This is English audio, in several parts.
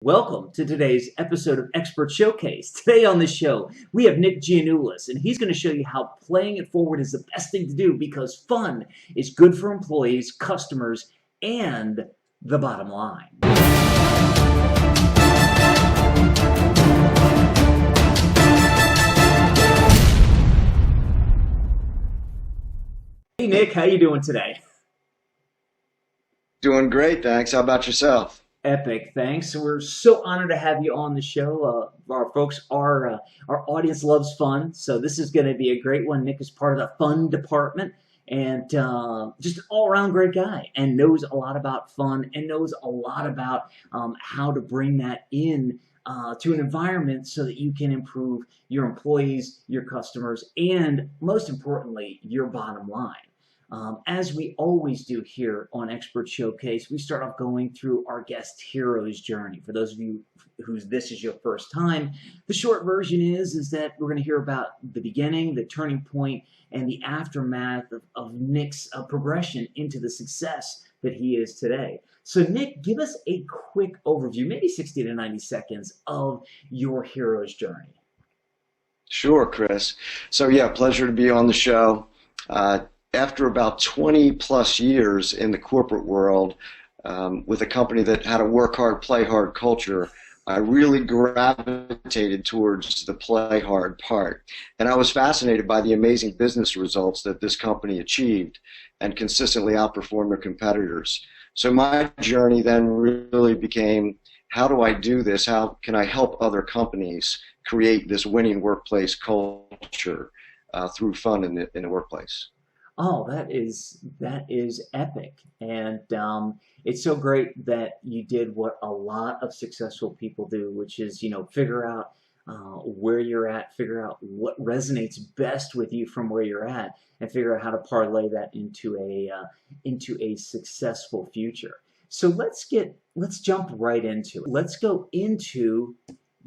Welcome to today's episode of Expert Showcase. Today on the show, we have Nick Gianoulis, and he's going to show you how playing it forward is the best thing to do because fun is good for employees, customers, and the bottom line. Hey Nick, how you doing today? Doing great, thanks. How about yourself? Epic, thanks. We're so honored to have you on the show. Our audience loves fun, so this is going to be a great one. Nick is part of the fun department, and just an all-around great guy, and knows a lot about fun, and knows a lot about how to bring that in to an environment so that you can improve your employees, your customers, and most importantly, your bottom line. As we always do here on Expert Showcase, we start off going through our guest hero's journey. For those of you whose this is your first time, the short version is that we're going to hear about the beginning, the turning point, and the aftermath of Nick's progression into the success that he is today. So Nick, give us a quick overview, maybe 60 to 90 seconds, of your hero's journey. Sure, Chris. So yeah, pleasure to be on the show. After about 20 plus years in the corporate world with a company that had a work hard, play hard culture, I really gravitated towards the play hard part. And I was fascinated by the amazing business results that this company achieved and consistently outperformed their competitors. So my journey then really became, how do I do this? How can I help other companies create this winning workplace culture through fun in the workplace? Oh, that is epic, and it's so great that you did what a lot of successful people do, which is figure out where you're at, figure out what resonates best with you from where you're at, and figure out how to parlay that into a successful future. So let's jump right into it. Let's go into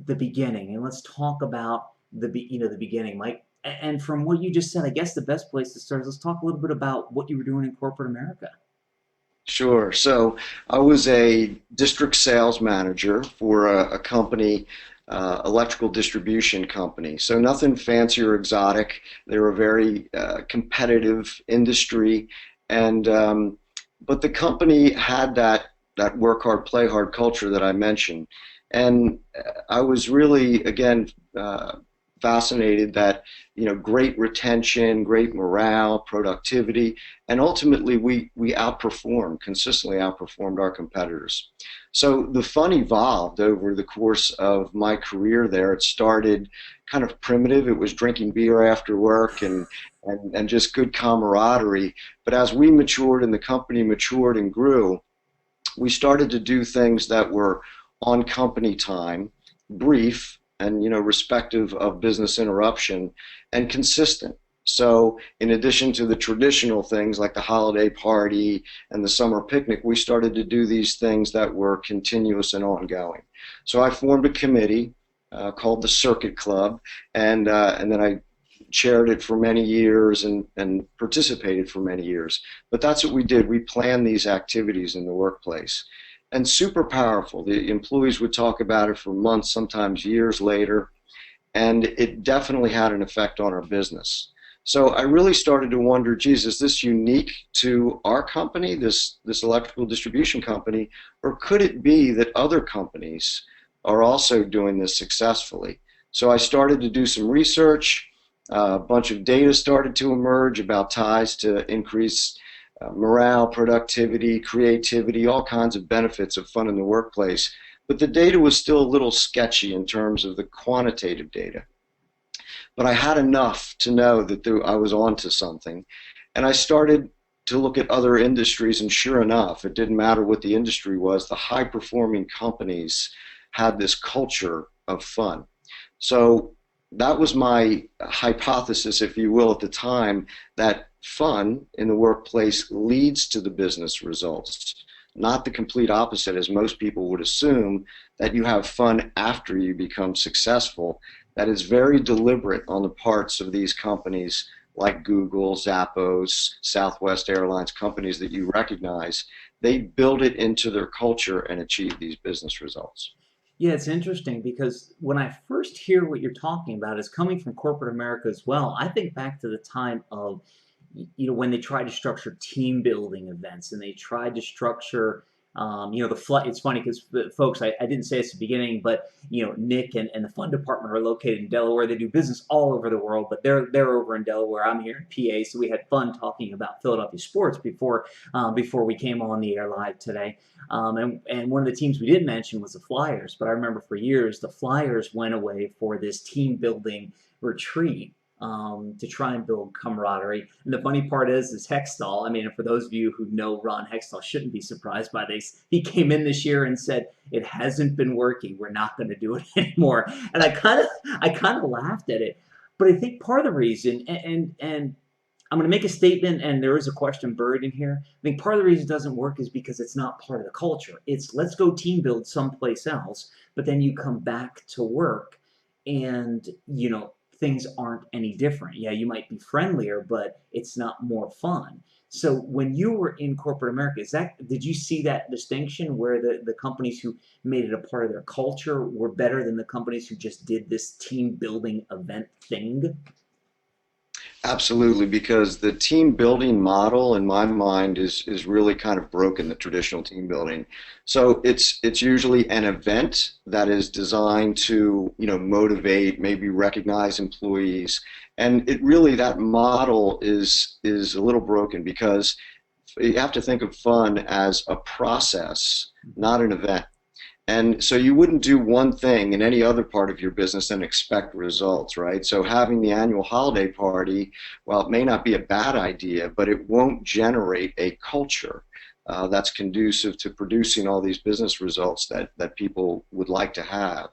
the beginning and let's talk about the beginning, Mike. And from what you just said, I guess the best place to start is let's talk a little bit about what you were doing in corporate America. Sure. So I was a district sales manager for a company, electrical distribution company. So nothing fancy or exotic. They were a very competitive industry, and but the company had that work hard, play hard culture that I mentioned, and I was really again. Fascinated that great retention, great morale, productivity, and ultimately we consistently outperformed our competitors. So the fun evolved over the course of my career there. It started kind of primitive. It was drinking beer after work and just good camaraderie. But as we matured and the company matured and grew, we started to do things that were on company time, brief, and respective of business interruption, and consistent. So in addition to the traditional things like the holiday party and the summer picnic, we started to do these things that were continuous and ongoing. So I formed a committee called the Circuit Club, and then I chaired it for many years and participated for many years. But that's what we did. We planned these activities in the workplace. And super powerful. The employees would talk about it for months, sometimes years later, and it definitely had an effect on our business. So I really started to wonder, geez, is this unique to our company, this electrical distribution company, or could it be that other companies are also doing this successfully? So I started to do some research. A bunch of data started to emerge about ties to increase morale, productivity, creativity, all kinds of benefits of fun in the workplace. But the data was still a little sketchy in terms of the quantitative data. But I had enough to know that I was onto something. And I started to look at other industries, and sure enough, it didn't matter what the industry was, the high-performing companies had this culture of fun. So that was my hypothesis, if you will, at the time, that fun in the workplace leads to the business results, not the complete opposite, as most people would assume, that you have fun after you become successful. That is very deliberate on the parts of these companies like Google, Zappos, Southwest Airlines, companies that you recognize. They build it into their culture and achieve these business results. Yeah, it's interesting because when I first hear what you're talking about is coming from corporate America as well. I think back to the time of, when they tried to structure team building events and they tried to structure, the flight. It's funny because folks, I didn't say this at the beginning, but Nick and the fun department are located in Delaware. They do business all over the world, but they're over in Delaware. I'm here in PA, so we had fun talking about Philadelphia sports before we came on the air live today. And one of the teams we didn't mention was the Flyers, but I remember for years the Flyers went away for this team building retreat to try and build camaraderie. And the funny part is Hextall. I mean, for those of you who know Ron Hextall, shouldn't be surprised by this. He came in this year and said it hasn't been working. We're not going to do it anymore. And I kind of laughed at it. But I think part of the reason, and I'm going to make a statement, and there is a question buried in here. I think part of the reason it doesn't work is because it's not part of the culture. It's let's go team build someplace else, but then you come back to work, and things aren't any different. Yeah, you might be friendlier, but it's not more fun. So when you were in corporate America, did you see that distinction where the companies who made it a part of their culture were better than the companies who just did this team building event thing? Absolutely, because the team building model, in my mind, is really kind of broken, the traditional team building. So it's usually an event that is designed to, motivate, maybe recognize employees, and it really that model is a little broken because you have to think of fun as a process, not an event. And so you wouldn't do one thing in any other part of your business and expect results, right? So having the annual holiday party, well, it may not be a bad idea, but it won't generate a culture that's conducive to producing all these business results that people would like to have.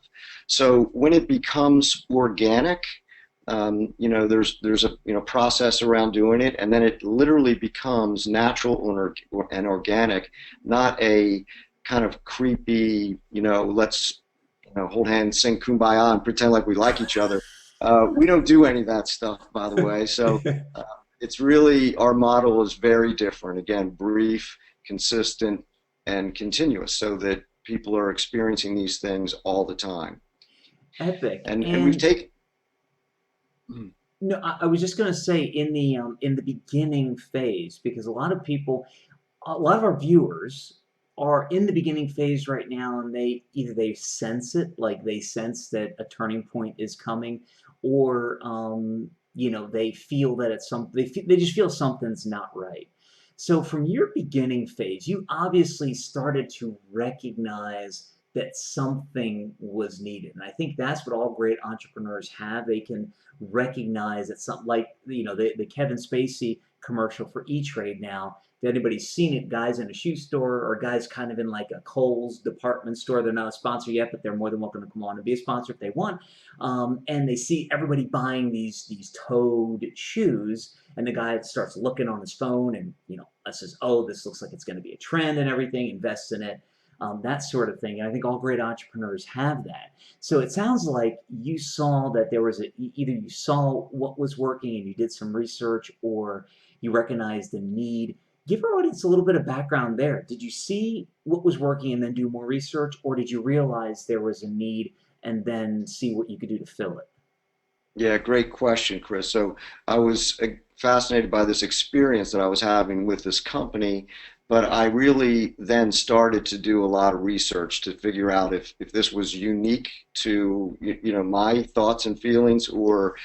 So when it becomes organic, there's a process around doing it, and then it literally becomes natural and organic, not a kind of creepy, let's hold hands, sing Kumbaya, and pretend like we like each other. We don't do any of that stuff, by the way. So it's really our model is very different. Again, brief, consistent, and continuous, so that people are experiencing these things all the time. Epic. And we've taken. No, I was just going to say in the beginning phase, because a lot of our viewers are in the beginning phase right now, and they sense it, like they sense that a turning point is coming, or they feel that they just feel something's not right. So from your beginning phase, you obviously started to recognize that something was needed, and I think that's what all great entrepreneurs have. They can recognize that something, like the Kevin Spacey commercial for E-Trade now. If anybody's seen it, guys in a shoe store or guys kind of in like a Kohl's department store. They're not a sponsor yet, but they're more than welcome to come on and be a sponsor if they want. And they see everybody buying these toed shoes, and the guy starts looking on his phone and says, "Oh, this looks like it's going to be a trend and everything." Invests in it. That sort of thing. And I think all great entrepreneurs have that. So it sounds like you saw that there was either you saw what was working and you did some research, or you recognized the need. Give our audience a little bit of background there. Did you see what was working and then do more research, or did you realize there was a need and then see what you could do to fill it? Yeah, great question, Chris. So I was fascinated by this experience that I was having with this company, but I really then started to do a lot of research to figure out if this was unique to my thoughts and feelings, or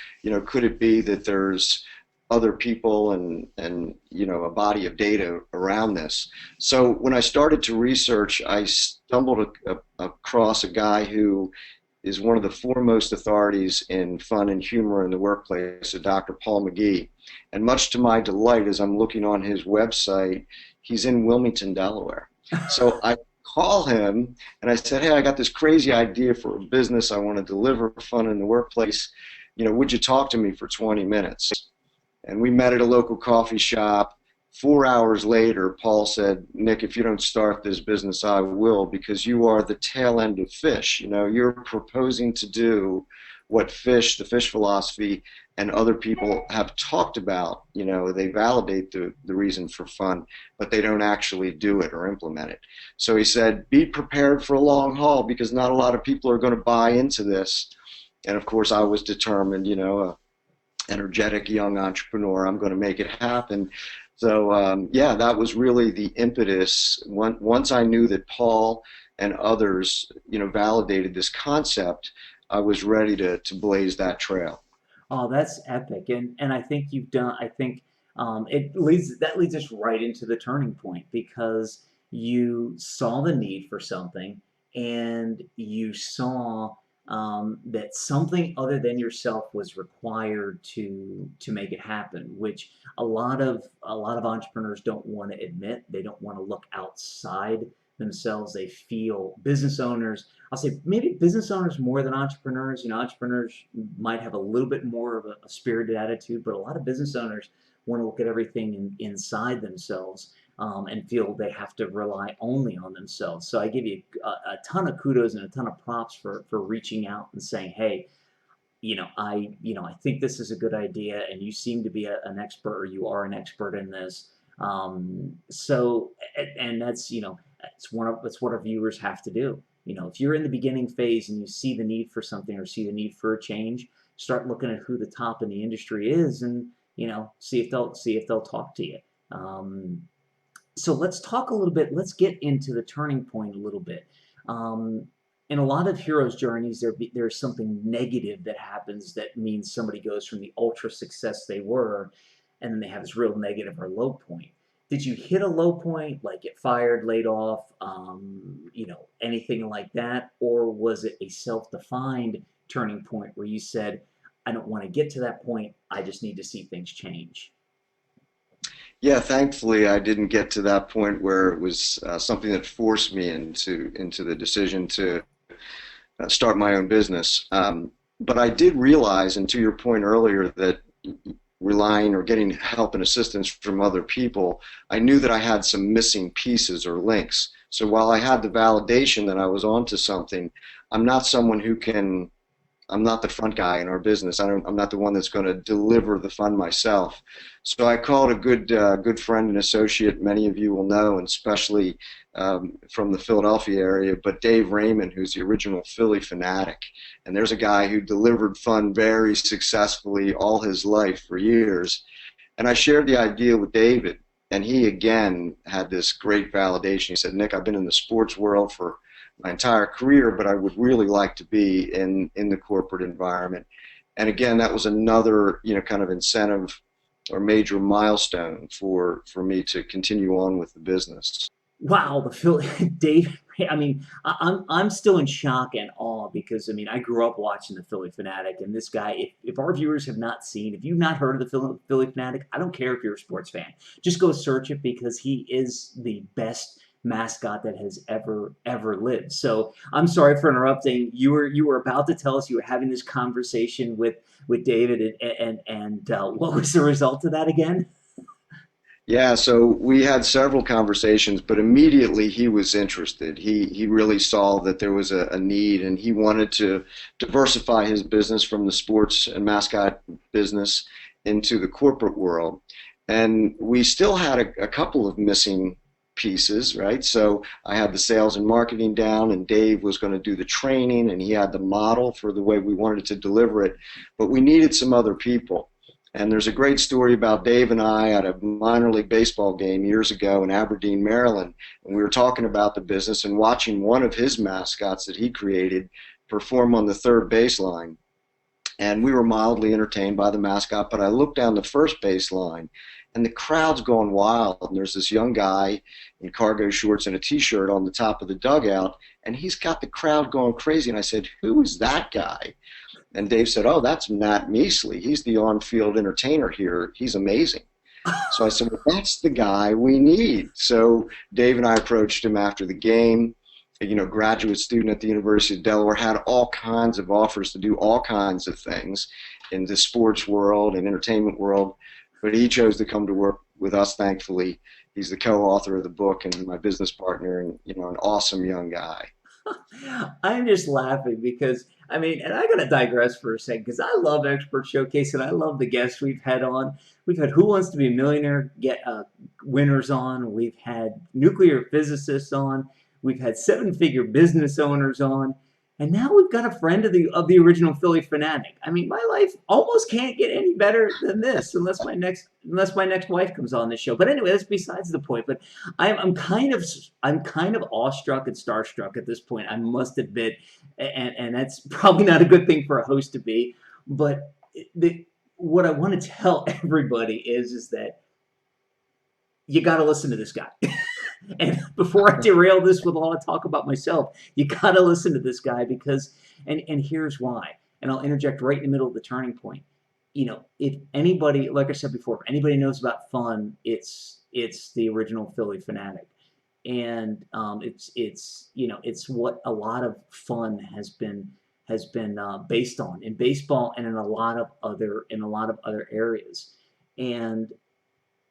could it be that there's other people and a body of data around this. So when I started to research, I stumbled across a guy who is one of the foremost authorities in fun and humor in the workplace, Dr. Paul McGee. And much to my delight, as I'm looking on his website, he's in Wilmington, Delaware. So I call him and I said, "Hey, I got this crazy idea for a business. I want to deliver fun in the workplace. Would you talk to me for 20 minutes?" And we met at a local coffee shop. 4 hours later, Paul said, "Nick, if you don't start this business, I will, because you are the tail end of fish. You're proposing to do what the fish philosophy, and other people have talked about. They validate the reason for fun, but they don't actually do it or implement it. So he said, be prepared for a long haul because not a lot of people are going to buy into this. And of course, I was determined, a energetic young entrepreneur. I'm going to make it happen. So yeah, that was really the impetus. Once I knew that Paul and others, validated this concept, I was ready to blaze that trail. Oh, that's epic, and I think you've done. I think that leads us right into the turning point because you saw the need for something, and you saw that something other than yourself was required to make it happen, which a lot of entrepreneurs don't want to admit. They don't want to look outside themselves. They feel business owners. I'll say maybe business owners more than entrepreneurs. Entrepreneurs might have a little bit more of a spirited attitude, but a lot of business owners want to look at everything inside themselves and feel they have to rely only on themselves. So I give you a ton of kudos and a ton of props for reaching out and saying, hey, I think this is a good idea, and you seem to be an expert, or you are an expert in this. So, and that's what our viewers have to do. If you're in the beginning phase and you see the need for something or see the need for a change, start looking at who the top in the industry is, and see if they'll talk to you. Um, so let's talk a little bit. Let's get into the turning point a little bit. Um, in a lot of heroes' journeys, there's something negative that happens that means somebody goes from the ultra success they were, and then they have this real negative or low point. Did you hit a low point, like get fired, laid off, anything like that, or was it a self-defined turning point where you said, "I don't want to get to that point. I just need to see things change"? Yeah, thankfully I didn't get to that point where it was something that forced me into the decision to start my own business. But I did realize, and to your point earlier, that relying or getting help and assistance from other people, I knew that I had some missing pieces or links. So while I had the validation that I was onto something, I'm not someone who can I'm not the front guy in our business. I'm not the one that's going to deliver the fund myself. So I called a good friend and associate. Many of you will know, and especially from the Philadelphia area. But Dave Raymond, who's the original Philly fanatic, and there's a guy who delivered fund very successfully all his life for years. And I shared the idea with David, and he again had this great validation. He said, "Nick, I've been in the sports world for my entire career, but I would really like to be in the corporate environment." And again, that was another kind of incentive or major milestone for me to continue on with the business. Wow, the Phil Dave. I mean, I'm still in shock and awe because I grew up watching the Philly Fanatic, and this guy. If our viewers have not seen, if you've not heard of the Philly Fanatic, I don't care if you're a sports fan. Just go search it because he is the best mascot that has ever lived. So I'm sorry for interrupting. You were about to tell us you were having this conversation with David, and what was the result of that again? Yeah, so we had several conversations, but immediately he was interested. He really saw that there was a need, and he wanted to diversify his business from the sports and mascot business into the corporate world. And we still had a couple of missing pieces, right? So I had the sales and marketing down, and Dave was going to do the training, and he had the model for the way we wanted to deliver it, but we needed some other people. And there's a great story about Dave and I at a minor league baseball game years ago in Aberdeen, Maryland. And we were talking about the business and watching one of his mascots that he created perform on the third baseline. And we were mildly entertained by the mascot, but I looked down the first baseline and the crowd's going wild. And there's this young guy in cargo shorts and a t-shirt on the top of the dugout, and he's got the crowd going crazy. And I said, "Who is that guy?" And Dave said, "Oh, that's Matt Measley. He's the on-field entertainer here. He's amazing." So I said, "Well, that's the guy we need." So Dave and I approached him after the game. Graduate student at the University of Delaware, had all kinds of offers to do all kinds of things in the sports world and entertainment world, but he chose to come to work with us, thankfully. He's the co-author of the book and my business partner, and an awesome young guy. I'm just laughing because I mean, and I gotta digress for a second because I love Expert Showcase and I love the guests we've had on. We've had Who Wants to Be a Millionaire get winners on. We've had nuclear physicists on. We've had seven-figure business owners on. And now we've got a friend of the original Philly fanatic. I mean, my life almost can't get any better than this, unless my next wife comes on this show. But anyway, that's besides the point. But I'm kind of awestruck and starstruck at this point. I must admit, and that's probably not a good thing for a host to be. But what I want to tell everybody is that you got to listen to this guy. And before I derail this with all the talk about myself, you got to listen to this guy because, and here's why. And I'll interject right in the middle of the turning point. You know, if anybody, like I said before, if anybody knows about fun, it's the original Philly fanatic, and it's you know it's what a lot of fun has been based on in baseball and in a lot of other areas, and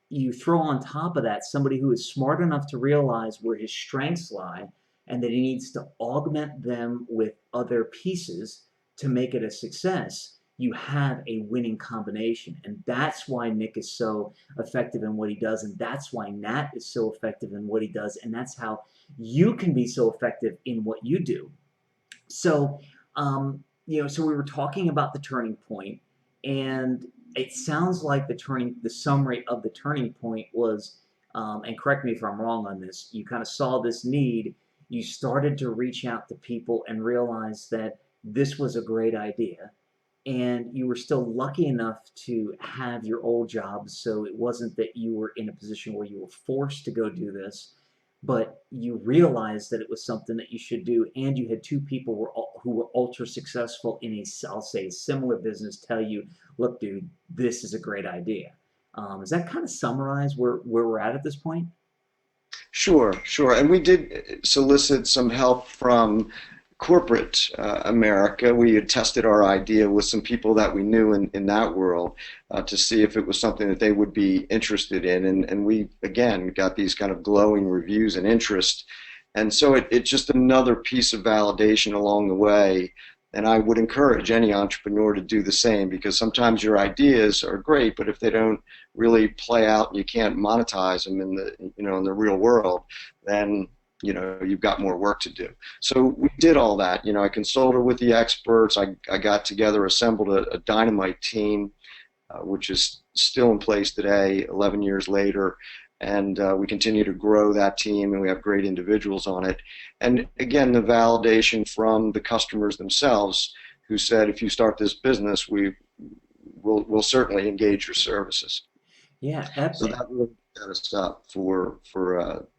you throw on top of that somebody who is smart enough to realize where his strengths lie and that he needs to augment them with other pieces to make it a success, you have a winning combination. And that's why Nick is so effective in what he does. And that's why Nat is so effective in what he does. And that's how you can be so effective in what you do. So, so we were talking about the turning point, and it sounds like the summary of the turning point was, and correct me if I'm wrong on this, you kind of saw this need, you started to reach out to people and realize that this was a great idea, and you were still lucky enough to have your old job, so it wasn't that you were in a position where you were forced to go do this, but you realized that it was something that you should do, and you had two people who were ultra successful in a, I'll say, similar business tell you, look, dude, this is a great idea. Does that kind of summarize where we're at this point? Sure, sure. And we did solicit some help from corporate America. We had tested our idea with some people that we knew in that world to see if it was something that they would be interested in. And we, again, got these kind of glowing reviews and interest. And so it's just another piece of validation along the way. And I would encourage any entrepreneur to do the same because sometimes your ideas are great, but if they don't really play out and you can't monetize them in the real world, then you've got more work to do. So we did all that. I consulted with the experts. I got together, assembled a dynamite team, which is still in place today, 11 years later. And we continue to grow that team, and we have great individuals on it. And again, the validation from the customers themselves, who said, if you start this business, we'll certainly engage your services. Yeah, So epic. that really set us up for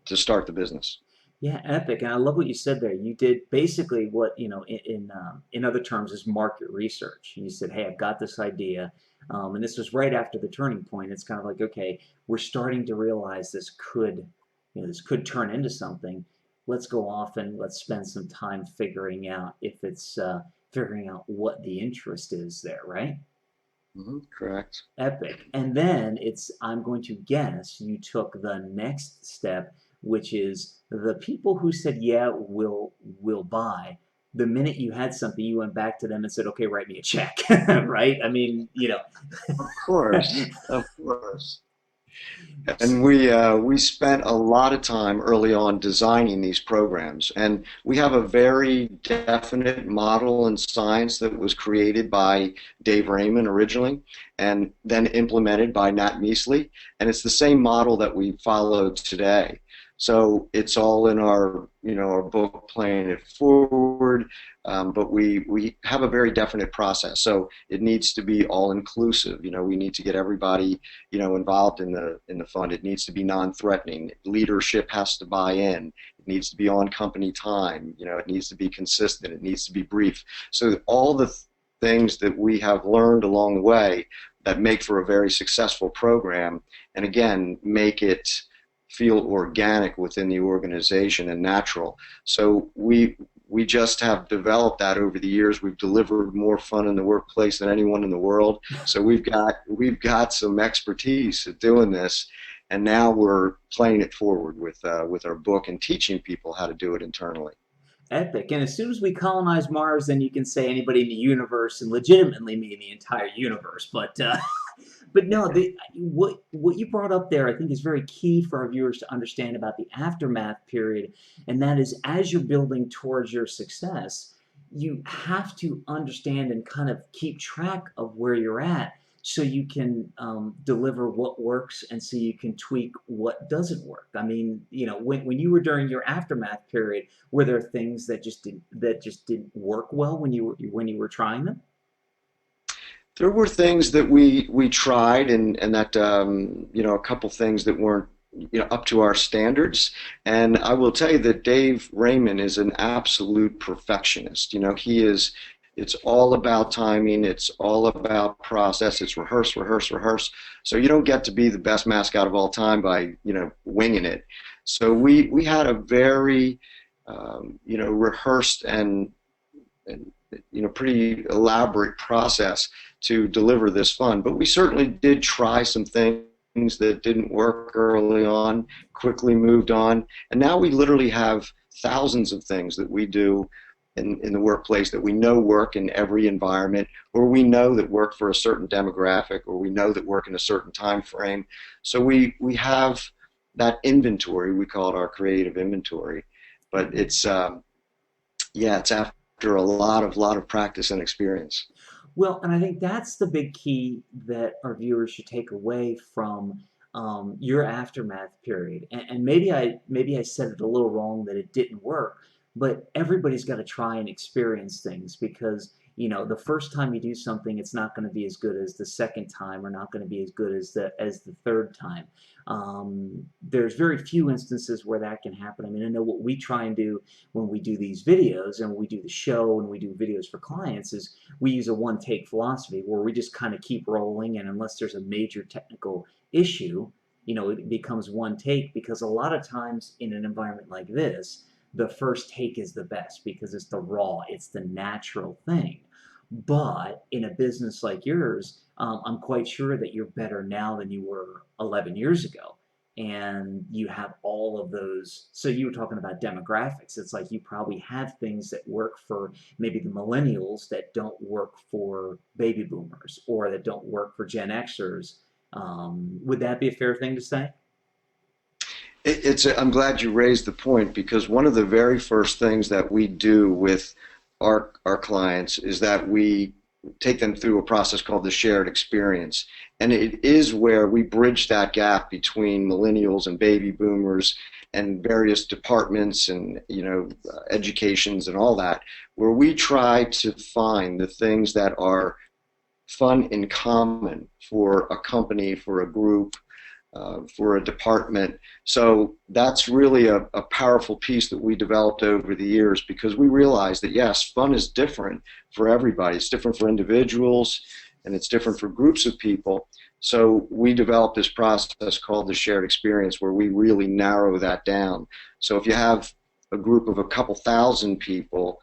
to start the business. Yeah, epic. And I love what you said there. You did basically what, in other terms is market research. You said, hey, I've got this idea. And this was right after the turning point. It's kind of like, okay, we're starting to realize this could turn into something. Let's go off and let's spend some time figuring out if it's figuring out what the interest is there, right? Correct. Epic. And then I'm going to guess you took the next step, which is the people who said, yeah, we'll buy. The minute you had something, you went back to them and said, okay, write me a check, right? I mean, Of course, of course. And we spent a lot of time early on designing these programs, and we have a very definite model in science that was created by Dave Raymond originally, and then implemented by Nat Measley, and it's the same model that we follow today. So it's all in our book, Playing It Forward, but we have a very definite process. So it needs to be all inclusive. We need to get everybody involved in the fund. It needs to be non-threatening. Leadership has to buy in. It needs to be on company time. It needs to be consistent. It needs to be brief. So all the things that we have learned along the way that make for a very successful program, and again, make it feel organic within the organization and natural. So we just have developed that over the years. We've delivered more fun in the workplace than anyone in the world. So we've got some expertise at doing this, and now we're playing it forward with our book and teaching people how to do it internally. Epic. And as soon as we colonize Mars, then you can say anybody in the universe, and legitimately mean the entire universe. But no, what you brought up there, I think, is very key for our viewers to understand about the aftermath period, and that is as you're building towards your success, you have to understand and kind of keep track of where you're at so you can deliver what works and so you can tweak what doesn't work. I mean, when you were during your aftermath period, were there things that just didn't work well when you were trying them? There were things that we tried, and that a couple things that weren't up to our standards. And I will tell you that Dave Raymond is an absolute perfectionist. He is. It's all about timing. It's all about process. It's rehearse, rehearse, rehearse. So you don't get to be the best mascot of all time by winging it. So we had a very rehearsed and pretty elaborate process to deliver this fun. But we certainly did try some things that didn't work early on, quickly moved on, and now we literally have thousands of things that we do in the workplace that we know work in every environment, or we know that work for a certain demographic, or we know that work in a certain time frame. So we have that inventory. We call it our creative inventory, but it's it's after a lot of practice and experience. Well, and I think that's the big key that our viewers should take away from your aftermath period. And maybe I said it a little wrong that it didn't work, but everybody's got to try and experience things because the first time you do something, it's not going to be as good as the second time, or not going to be as good as the third time. There's very few instances where that can happen. I mean, I know what we try and do when we do these videos and when we do the show and we do videos for clients is we use a one-take philosophy where we just kind of keep rolling, and unless there's a major technical issue, it becomes one take, because a lot of times in an environment like this, the first take is the best because it's the raw, it's the natural thing. But in a business like yours, I'm quite sure that you're better now than you were 11 years ago. And you have all of those. So you were talking about demographics. It's like you probably have things that work for maybe the millennials that don't work for baby boomers, or that don't work for Gen Xers. Would that be a fair thing to say? I'm glad you raised the point, because one of the very first things that we do with our clients is that we take them through a process called the shared experience. And it is where we bridge that gap between millennials and baby boomers and various departments and educations and all that, where we try to find the things that are fun in common for a company, for a group, for a department. So that's really a powerful piece that we developed over the years, because we realized that yes, fun is different for everybody. It's different for individuals and it's different for groups of people. So we developed this process called the shared experience, where we really narrow that down. So if you have a group of a couple thousand people,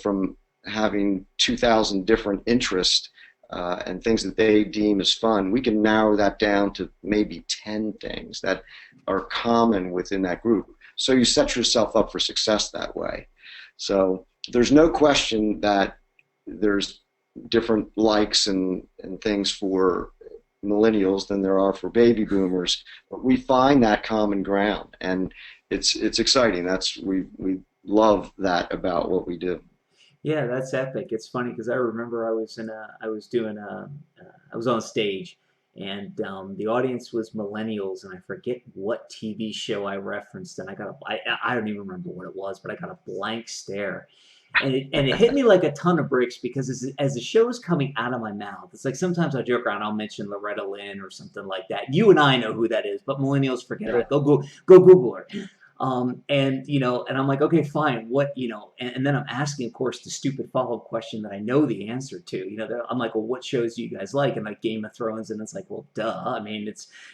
from having 2,000 different interests, and things that they deem as fun, we can narrow that down to maybe 10 things that are common within that group. So you set yourself up for success that way. So there's no question that there's different likes and things for millennials than there are for baby boomers, but we find that common ground, and it's exciting. We love that about what we do. Yeah, that's epic. It's funny because I remember I was on stage, and the audience was millennials, and I forget what TV show I referenced, and I don't even remember what it was, but I got a blank stare, and it hit me like a ton of bricks, because as the show is coming out of my mouth, it's like sometimes I joke around, I'll mention Loretta Lynn or something like that. You and I know who that is, but millennials forget it. Go Google her. And I'm like, okay, fine. And then I'm asking, of course, the stupid follow-up question that I know the answer to. I'm like, well, what shows do you guys like? And like Game of Thrones, and it's like, well, duh. I mean,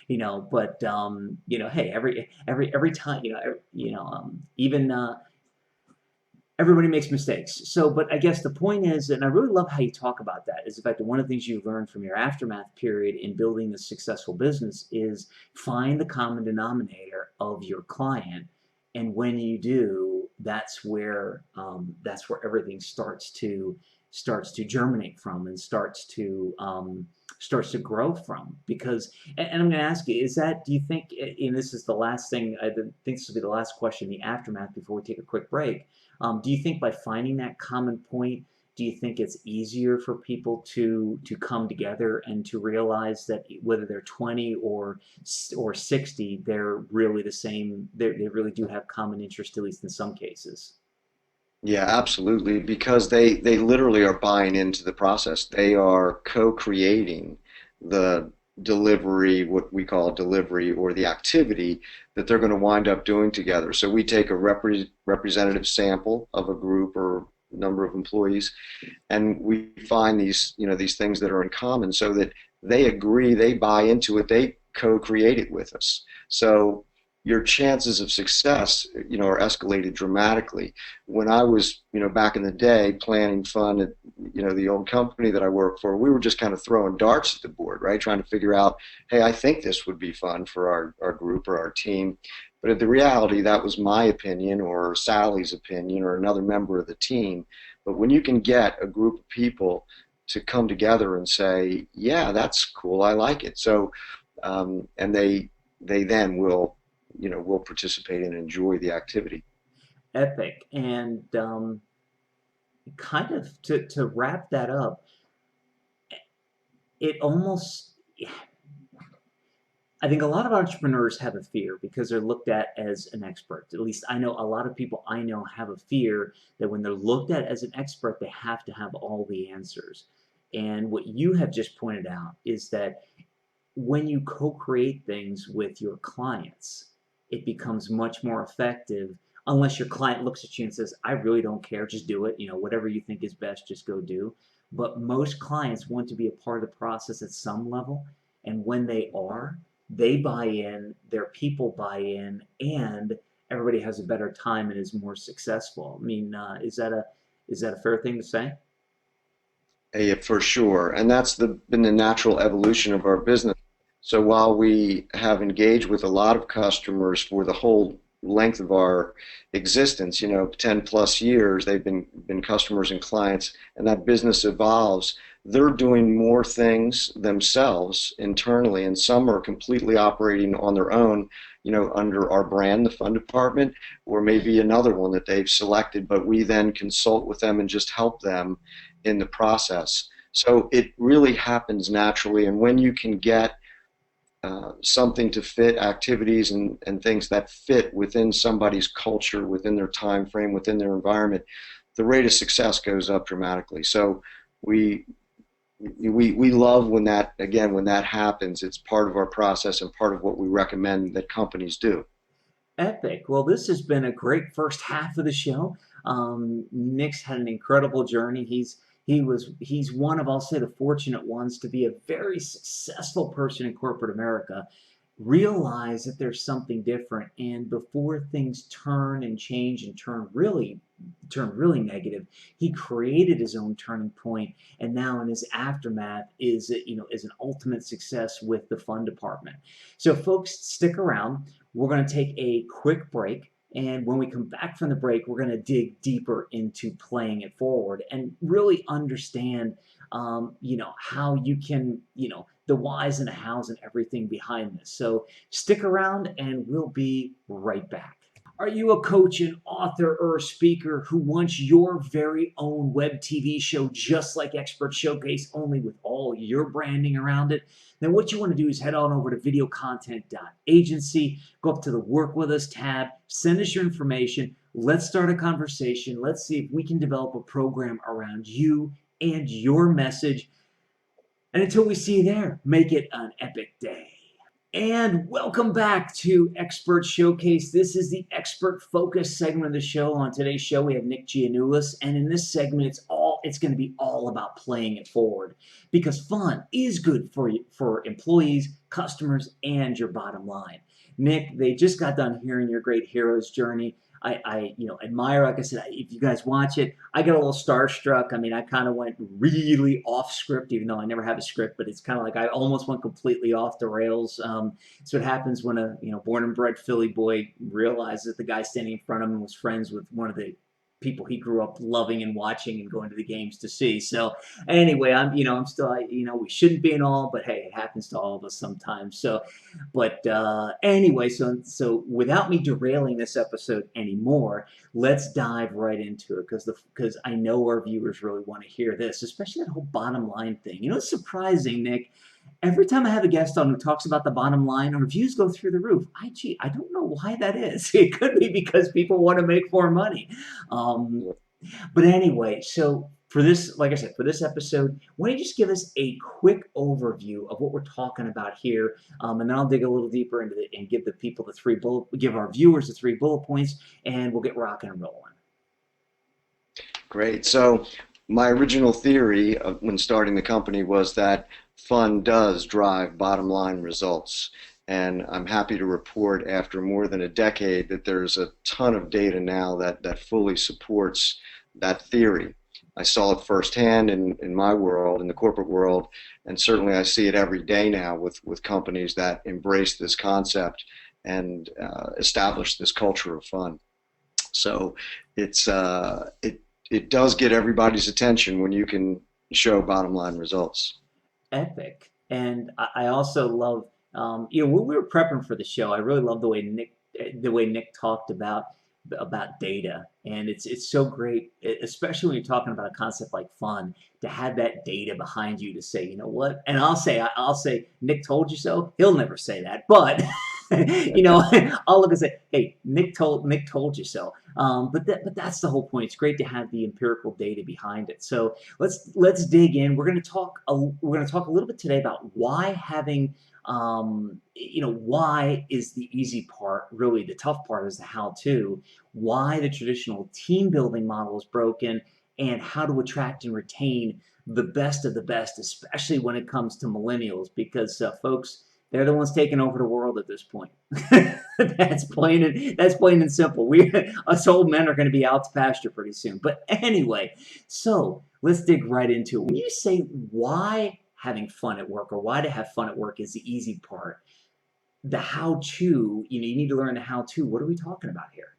hey, every time, even everybody makes mistakes. So, but I guess the point is, and I really love how you talk about that, is the fact that one of the things you've learned from your aftermath period in building a successful business is find the common denominator of your client And when you do, that's where everything starts to germinate from, and starts to grow from. Because, and I'm going to ask you, is that, do you think, and this is the last thing, I think this will be the last question, the aftermath, before we take a quick break. Do you think by finding that common point, do you think it's easier for people to come together and to realize that whether they're 20 or 60, they're really the same, they really do have common interest, at least in some cases? Yeah, absolutely, because they literally are buying into the process. They are co-creating the delivery, what we call delivery, or the activity that they're going to wind up doing together. So we take a representative sample of a group or number of employees, and we find these things that are in common, so that they agree, they buy into it, they co-create it with us. So your chances of success, are escalated dramatically. When I was, back in the day planning fun at, the old company that I worked for, we were just kind of throwing darts at the board, right? Trying to figure out, hey, I think this would be fun for our group or our team. But the reality, that was my opinion or Sally's opinion or another member of the team. But when you can get a group of people to come together and say, yeah, that's cool, I like it. So, and they then will participate and enjoy the activity. Epic. And kind of to wrap that up, it almost, I think a lot of entrepreneurs have a fear because they're looked at as an expert. At least I know a lot of people I know have a fear that when they're looked at as an expert, they have to have all the answers. And what you have just pointed out is that when you co-create things with your clients, it becomes much more effective, unless your client looks at you and says, I really don't care, just do it. Whatever you think is best, just go do. But most clients want to be a part of the process at some level. And when they are, they buy in, their people buy in, and everybody has a better time and is more successful. I mean, is that a fair thing to say? For sure, and that's been the natural evolution of our business. So while we have engaged with a lot of customers for the whole length of our existence, 10 plus years, they've been customers and clients, and that business evolves. They're doing more things themselves internally, and some are completely operating on their own, under our brand, the fund department, or maybe another one that they've selected, but we then consult with them and just help them in the process. So it really happens naturally, and when you can get something to fit activities and things that fit within somebody's culture, within their time frame, within their environment, the rate of success goes up dramatically. So we we love when that happens. It's part of our process and part of what we recommend that companies do. Epic. Well, this has been a great first half of the show. Nick's had an incredible journey. He's one of, I'll say, the fortunate ones to be a very successful person in corporate America. Realize that there's something different, and before things turn and change and turn really negative, he created his own turning point, and now in his aftermath is an ultimate success with the fund department. So, folks, stick around. We're going to take a quick break. And when we come back from the break, we're going to dig deeper into playing it forward and really understand, how you can, the whys and the hows and everything behind this. So stick around and we'll be right back. Are you a coach, an author, or a speaker who wants your very own web TV show just like Expert Showcase, only with all your branding around it? Then what you want to do is head on over to VideoContent.Agency, go up to the Work With Us tab, send us your information, let's start a conversation, let's see if we can develop a program around you and your message. And until we see you there, make it an epic day. And welcome back to Expert Showcase. This is the expert focus segment of the show. On today's show, we have Nick Gianoulis, and in this segment, it's going to be all about playing it forward, because fun is good for employees, customers, and your bottom line. Nick, they just got done hearing your great hero's journey. admire. Like I said, if you guys watch it, I get a little starstruck. I mean, I kind of went really off script, even though I never have a script. But it's kind of like I almost went completely off the rails. It's what happens when a born and bred Philly boy realizes the guy standing in front of him was friends with one of the people he grew up loving and watching and going to the games to see. So anyway, I'm still, we shouldn't be in all, but hey, it happens to all of us sometimes. So, but anyway, so without me derailing this episode anymore, let's dive right into it because I know our viewers really want to hear this, especially that whole bottom line thing. It's surprising, Nick. Every time I have a guest on who talks about the bottom line, our views go through the roof. I don't know why that is. It could be because people want to make more money. Um, but anyway, so for this, like I said, for this episode, why don't you just give us a quick overview of what we're talking about here, and then I'll dig a little deeper into it and give the people give our viewers the 3 bullet points, and we'll get rocking and rolling. Great. So my original theory when starting the company was that fun does drive bottom line results. And I'm happy to report after more than a decade that there's a ton of data now that fully supports that theory. I saw it firsthand in my world, in the corporate world, and certainly I see it every day now with companies that embrace this concept and establish this culture of fun. So it does get everybody's attention when you can show bottom line results. Epic. And I also love, when we were prepping for the show, I really love the way Nick talked about data, and it's so great, especially when you're talking about a concept like fun, to have that data behind you to say, you know what, and I'll say, Nick told you so. He'll never say that, but I'll look and say, hey, Nick told you so. But that's the whole point. It's great to have the empirical data behind it. So let's dig in. We're going to talk a little bit today about why having why is the easy part. Really, the tough part is the how-to. Why the traditional team building model is broken, and how to attract and retain the best of the best, especially when it comes to millennials, because folks, they're the ones taking over the world at this point. That's plain and simple. Us old men are going to be out to pasture pretty soon. But anyway, so let's dig right into it. When you say why having fun at work, or why to have fun at work is the easy part, the how-to, you need to learn the how-to. What are we talking about here?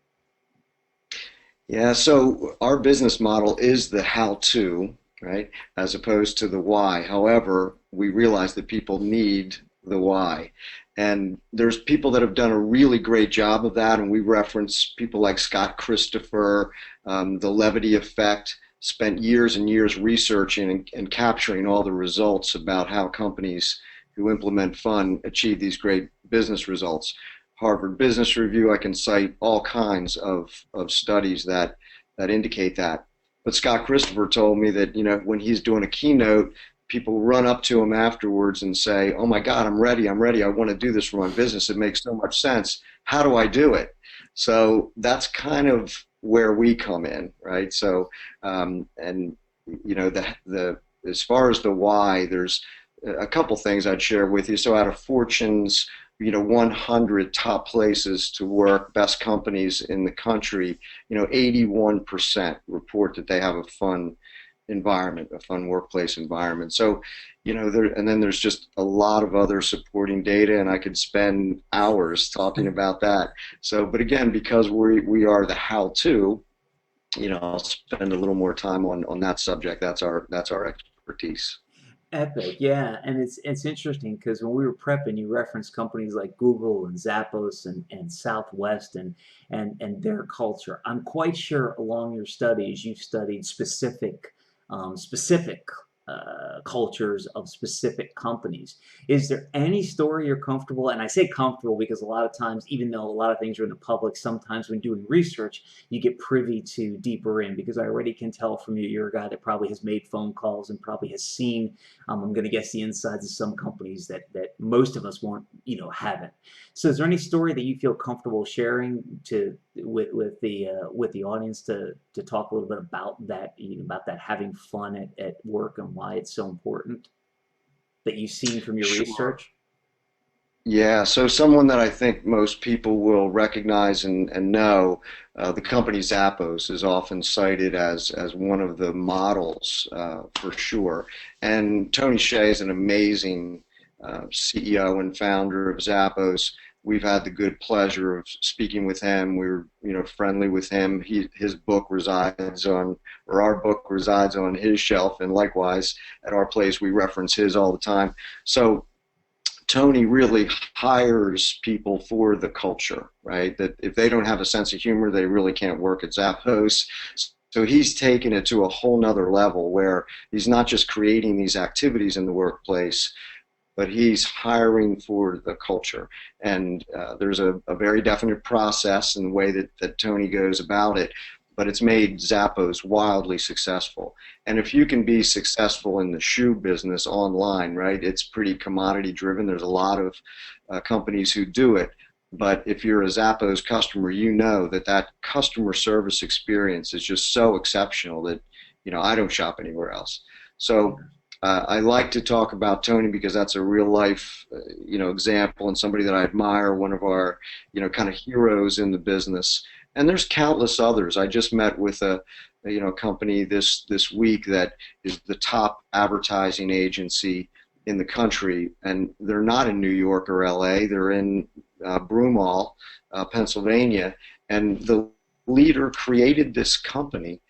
Yeah, so our business model is the how-to, right, as opposed to the why. However, we realize that people need the why. And there's people that have done a really great job of that, and we reference people like Scott Christopher, the Levity Effect, spent years and years researching and capturing all the results about how companies who implement fun achieve these great business results. Harvard Business Review, I can cite all kinds of studies that indicate that. But Scott Christopher told me that, when he's doing a keynote, people run up to him afterwards and say, oh my God, I'm ready, I want to do this for my business, it makes so much sense, how do I do it? So that's kind of where we come in, right? So, and the as far as the why, there's a couple things I'd share with you. So out of Fortune's 100 top places to work, best companies in the country, 81% report that they have a fun environment, a fun workplace environment. So, and then there's just a lot of other supporting data, and I could spend hours talking about that. So, but again, because we are the how-to, I'll spend a little more time on that subject. That's our expertise. Epic, yeah, and it's interesting because when we were prepping, you referenced companies like Google and Zappos and Southwest and their culture. I'm quite sure along your studies you've studied specific cultures of specific companies. Is there any story you're comfortable? And I say comfortable because a lot of times, even though a lot of things are in the public, sometimes when doing research, you get privy to deeper in. Because I already can tell from you, you're a guy that probably has made phone calls and probably has seen. I'm going to guess the insides of some companies that most of us won't, haven't. So, is there any story that you feel comfortable sharing with the audience to talk a little bit about that, about that having fun at work and why it's so important that you've seen from your Sure. research? Yeah, so someone that I think most people will recognize and know, the company Zappos is often cited as one of the models for sure. And Tony Hsieh is an amazing CEO and founder of Zappos. We've had the good pleasure of speaking with him. We're, friendly with him. His book resides on, or our book resides on his shelf, and likewise at our place we reference his all the time. So Tony really hires people for the culture, right? That if they don't have a sense of humor, they really can't work at Zappos. So he's taken it to a whole nother level where he's not just creating these activities in the workplace, but he's hiring for the culture. And there's a very definite process in the way that Tony goes about it, but it's made Zappos wildly successful. And if you can be successful in the shoe business online, right, it's pretty commodity driven. There's a lot of companies who do it. But if you're a Zappos customer, you know that that customer service experience is just so exceptional that, I don't shop anywhere else. So I like to talk about Tony because that's a real life, example and somebody that I admire, one of our, kind of heroes in the business. And there's countless others. I just met with a company this week that is the top advertising agency in the country, and they're not in New York or L.A. They're in Broomall, Pennsylvania, and the leader created this company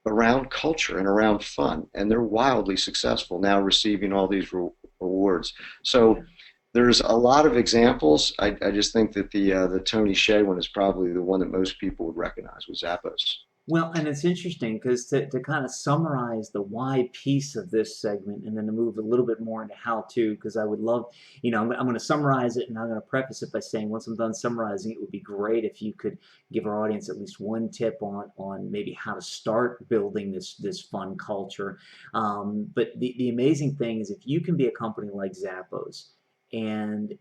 around culture and around fun, and they're wildly successful now, receiving all these awards. So there's a lot of examples. I just think that the Tony Hsieh one is probably the one that most people would recognize with Zappos. Well, and it's interesting because to kind of summarize the why piece of this segment and then to move a little bit more into how to, because I would love, I'm going to summarize it and I'm going to preface it by saying once I'm done summarizing, it would be great if you could give our audience at least one tip on maybe how to start building this fun culture. But the amazing thing is if you can be a company like Zappos and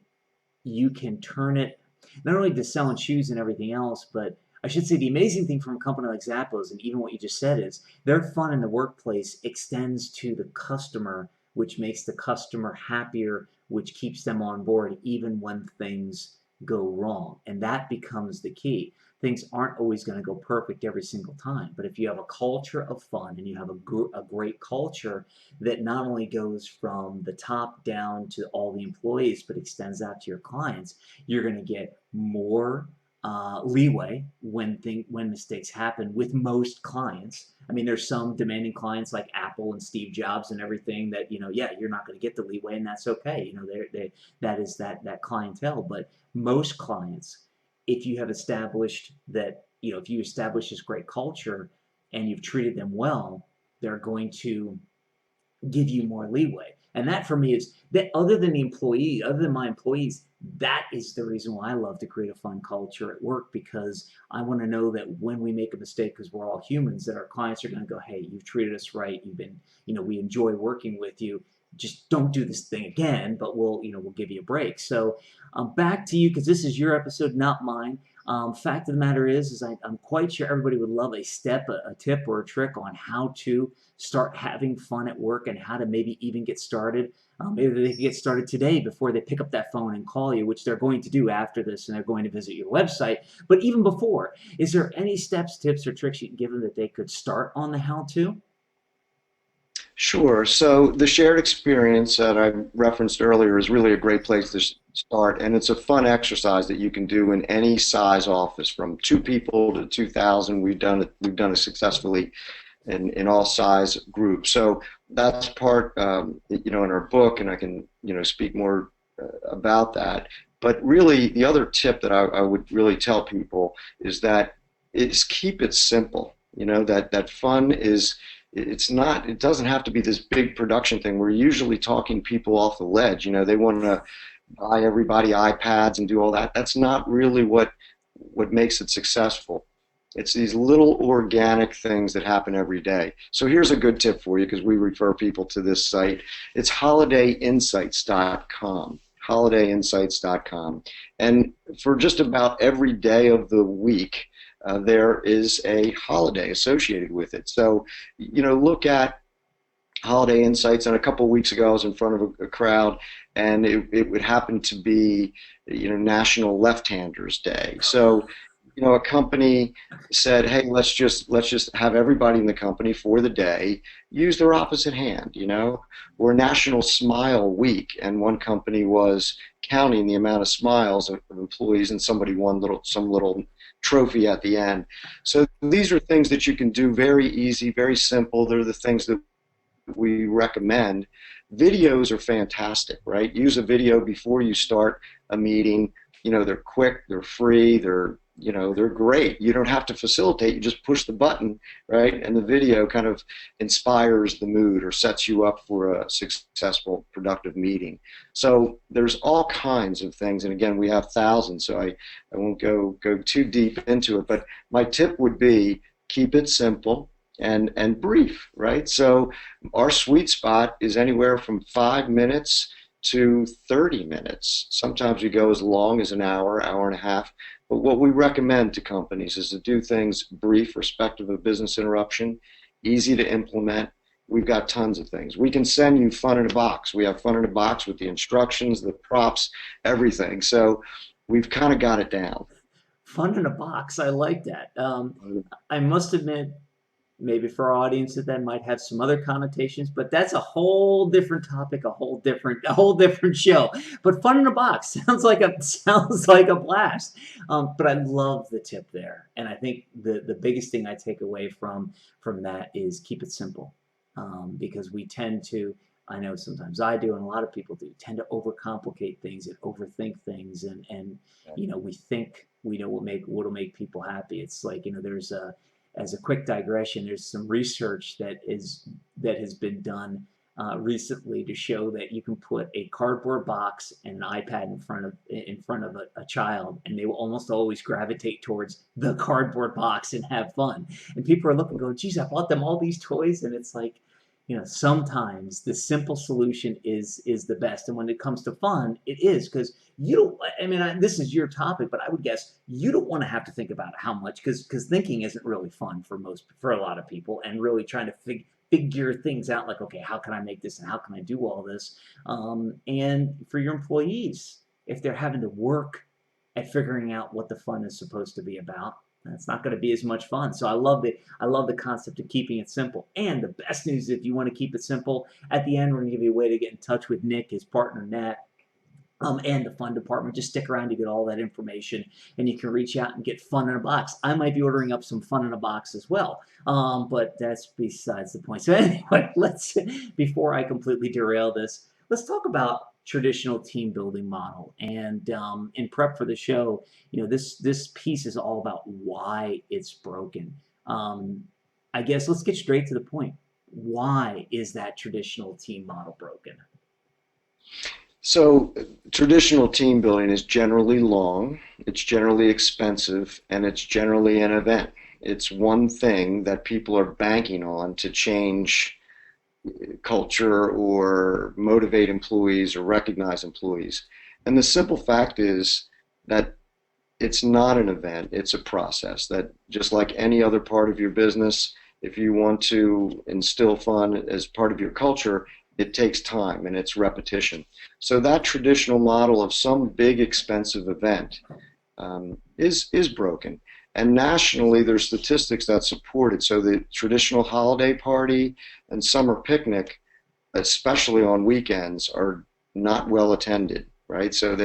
you can turn it not only to selling shoes and everything else, but I should say the amazing thing from a company like Zappos, and even what you just said, is their fun in the workplace extends to the customer, which makes the customer happier, which keeps them on board even when things go wrong. And that becomes the key. Things aren't always going to go perfect every single time, but if you have a culture of fun and you have a great culture that not only goes from the top down to all the employees, but extends out to your clients, you're going to get more leeway when mistakes happen with most clients. I mean, there's some demanding clients like Apple and Steve Jobs and everything that yeah, you're not going to get the leeway, and that's okay. That is that clientele. But most clients, if you have established that if you establish this great culture and you've treated them well, they're going to give you more leeway. And that for me is that other than my employees, that is the reason why I love to create a fun culture at work, because I want to know that when we make a mistake, because we're all humans, that our clients are going to go, hey, you've treated us right. You've been, we enjoy working with you. Just don't do this thing again, but we'll give you a break. So back to you, because this is your episode, not mine. Fact of the matter is I'm quite sure everybody would love a tip or a trick on how to start having fun at work and how to maybe even get started. Maybe they can get started today before they pick up that phone and call you, which they're going to do after this, and they're going to visit your website. But even before, is there any steps, tips, or tricks you can give them that they could start on the how-to? Sure. So the shared experience that I referenced earlier is really a great place to start, and it's a fun exercise that you can do in any size office, from two people to 2,000. We've done it successfully in all size groups. So that's part, in our book, and I can, speak more about that. But really, the other tip that I would really tell people is keep it simple. That fun is, it doesn't have to be this big production thing. We're usually talking people off the ledge. They want to buy everybody iPads and do all that. That's not really what makes it successful. It's these little organic things that happen every day. So here's a good tip for you, because we refer people to this site. It's holidayinsights.com. holidayinsights.com. And for just about every day of the week, there is a holiday associated with it. So, look at holiday insights. And a couple of weeks ago, I was in front of a crowd, and it would happen to be, National Left-Handers Day. So, a company said, "Hey, let's just have everybody in the company for the day use their opposite hand." Or National Smile Week, and one company was counting the amount of smiles of employees, and somebody won some little trophy at the end. So these are things that you can do very easy, very simple. They're the things that we recommend. Videos are fantastic, right? Use a video before you start a meeting. They're quick, they're free, they're great. You don't have to facilitate, you just push the button, right? And the video kind of inspires the mood or sets you up for a successful, productive meeting. So there's all kinds of things, and again, we have thousands, so I won't go too deep into it, but my tip would be keep it simple and brief, right? So our sweet spot is anywhere from 5 minutes to 30 minutes. Sometimes we go as long as an hour, hour and a half. But what we recommend to companies is to do things brief, respective of business interruption, easy to implement. We've got tons of things. We can send you fun in a box. We have fun in a box with the instructions, the props, everything. So we've kind of got it down. Fun in a box. I like that. I must admit, maybe for our audience that might have some other connotations, but that's a whole different topic, a whole different show. But fun in a box sounds like a blast. But I love the tip there, and I think the biggest thing I take away from that is keep it simple, because we tend to. I know sometimes I do, and a lot of people do, tend to overcomplicate things and overthink things, and we think we know what'll make people happy. It's like, there's a as a quick digression, there's some research that has been done recently to show that you can put a cardboard box and an iPad in front of a child, and they will almost always gravitate towards the cardboard box and have fun. And people are looking, going, "Geez, I bought them all these toys," and it's like, sometimes the simple solution is the best. And when it comes to fun, it is, because you don't. I mean, this is your topic, but I would guess you don't want to have to think about how much, because thinking isn't really fun for a lot of people, and really trying to figure things out, like, okay, how can I make this and how can I do all this? And for your employees, if they're having to work at figuring out what the fun is supposed to be about, it's not going to be as much fun. So I love the concept of keeping it simple. And the best news, if you want to keep it simple, at the end we're going to give you a way to get in touch with Nick, his partner Nat, and the fun department. Just stick around to get all that information, and you can reach out and get fun in a box. I might be ordering up some fun in a box as well, but that's besides the point. So anyway, before I completely derail this, let's talk about traditional team building model. And in prep for the show, this piece is all about why it's broken. I guess let's get straight to the point. Why is that traditional team model broken? So traditional team building is generally long, it's generally expensive, and it's generally an event. It's one thing that people are banking on to change culture or motivate employees or recognize employees. And the simple fact is that it's not an event, it's a process that, just like any other part of your business, if you want to instill fun as part of your culture, it takes time and it's repetition. So that traditional model of some big expensive event is broken. And nationally, there's statistics that support it. So the traditional holiday party and summer picnic, especially on weekends, are not well attended, right? So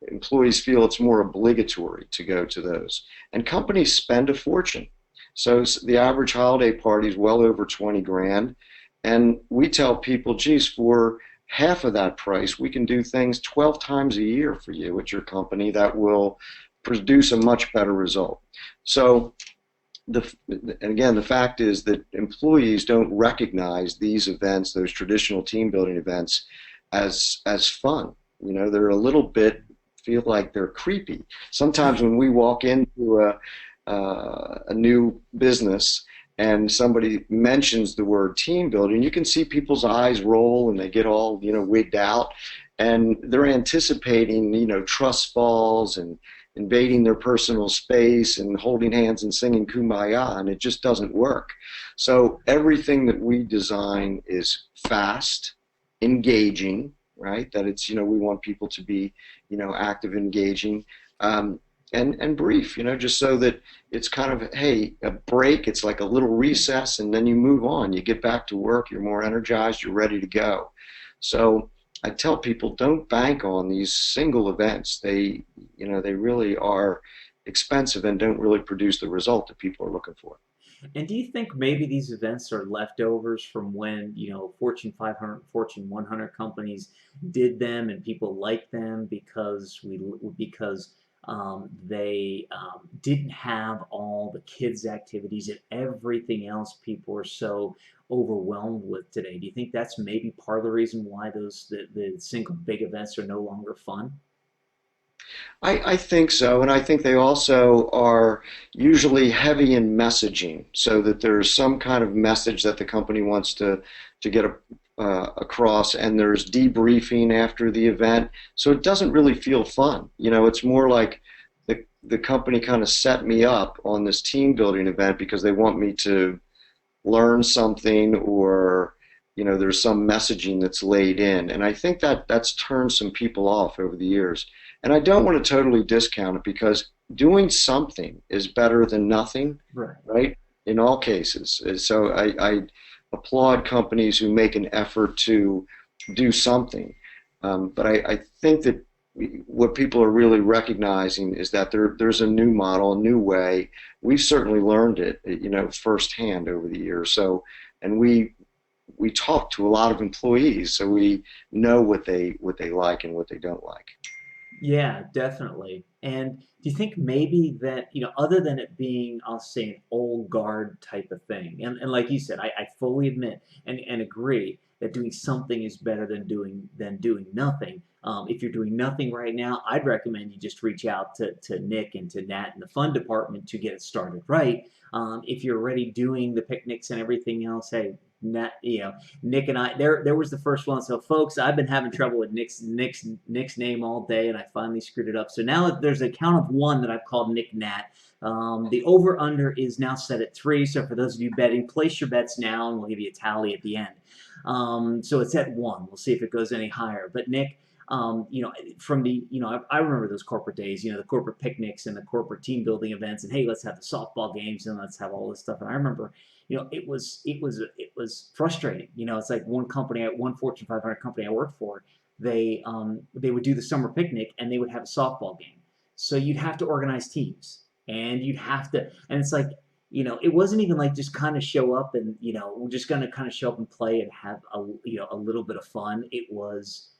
employees feel it's more obligatory to go to those. And companies spend a fortune. So the average holiday party is well over 20 grand. And we tell people, geez, for half of that price, we can do things 12 times a year for you at your company that will produce a much better result. So, again, the fact is that employees don't recognize these events, those traditional team building events, as fun. They're a little bit, feel like they're creepy. Sometimes when we walk into a new business and somebody mentions the word team building, you can see people's eyes roll and they get all, wigged out, and they're anticipating, trust falls and invading their personal space and holding hands and singing Kumbaya, and it just doesn't work. So everything that we design is fast, engaging, right? That it's, we want people to be, active, engaging, um, and brief, just so that it's kind of, hey, a break, it's like a little recess, and then you move on. You get back to work, you're more energized, you're ready to go. So I tell people, don't bank on these single events. They really are expensive and don't really produce the result that people are looking for. And do you think maybe these events are leftovers from when, Fortune 500, Fortune 100 companies did them and people liked them because they didn't have all the kids' activities and everything else people are so overwhelmed with today? Do you think that's maybe part of the reason why the single big events are no longer fun? I think so, and I think they also are usually heavy in messaging, so that there's some kind of message that the company wants to get across, and there's debriefing after the event, so it doesn't really feel fun. It's more like the company kind of set me up on this team building event because they want me to learn something, or there's some messaging that's laid in, and I think that that's turned some people off over the years. And I don't want to totally discount it, because doing something is better than nothing, Right. right, in all cases. So I applaud companies who make an effort to do something, but I think that what people are really recognizing is that there's a new model, a new way. We've certainly learned it, firsthand over the years. So, and we talk to a lot of employees, so we know what they like and what they don't like. Yeah, definitely. And do you think maybe that, other than it being, I'll say, an old guard type of thing, and like you said, I fully admit and agree that doing something is better than doing nothing. If you're doing nothing right now, I'd recommend you just reach out to Nick and to Nat in the fun department to get it started right. If you're already doing the picnics and everything else, hey, Nat, Nick and I, there was the first one. So, folks, I've been having trouble with Nick's name all day, and I finally screwed it up. So now there's a count of one that I've called Nick Nat. The over under is now set at 3. So for those of you betting, place your bets now, and we'll give you a tally at the end. So it's at 1. We'll see if it goes any higher. But Nick, from I remember those corporate days, the corporate picnics and the corporate team building events, and hey, let's have the softball games and let's have all this stuff. And I remember, it was frustrating. It's like one Fortune 500 company I worked for, they would do the summer picnic and they would have a softball game. So you'd have to organize teams, and you'd have to, and it's like, it wasn't even like just kind of show up and, we're just going to kind of show up and play and have a little bit of fun. It was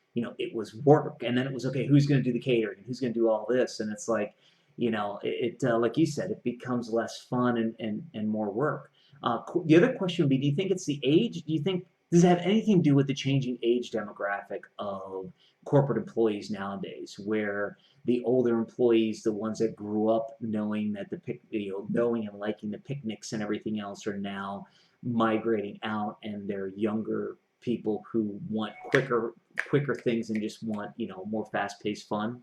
work. And then it was, okay, who's going to do the catering and who's going to do all this? And it's like, like you said, it becomes less fun and more work. The other question would be, do you think it's the age? Does it have anything to do with the changing age demographic of corporate employees nowadays, where the older employees, the ones that grew up knowing that knowing and liking the picnics and everything else, are now migrating out, and they're younger people who want quicker things and just want, more fast-paced fun?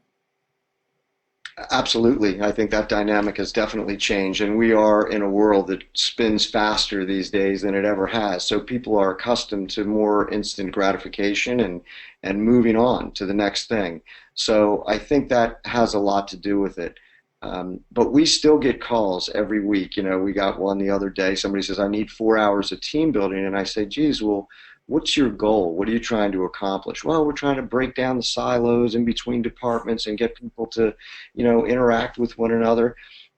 Absolutely. I think that dynamic has definitely changed, and we are in a world that spins faster these days than it ever has. So people are accustomed to more instant gratification and moving on to the next thing. So I think that has a lot to do with it. But we still get calls every week. We got one the other day. Somebody says, I need 4 hours of team building. And I say, geez, well, what's your goal? What are you trying to accomplish? Well, we're trying to break down the silos in between departments and get people to, interact with one another.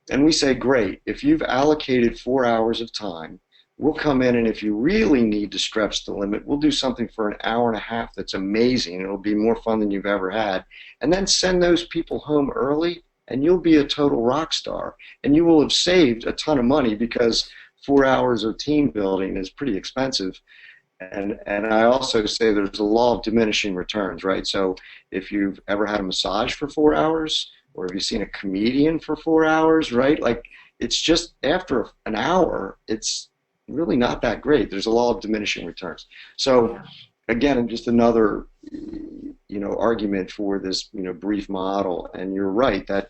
And we say, great, if you've allocated 4 hours of time, we'll come in, and if you really need to stretch the limit, we'll do something for an hour and a half that's amazing. It'll be more fun than you've ever had. And then send those people home early, and you'll be a total rock star. And you will have saved a ton of money, because 4 hours of team building is pretty expensive. And I also say there's a law of diminishing returns, right? So if you've ever had a massage for 4 hours, or have you seen a comedian for 4 hours, right? Like, it's just after an hour, it's really not that great. There's a law of diminishing returns. So Yeah. again, just another argument for this brief model. And you're right that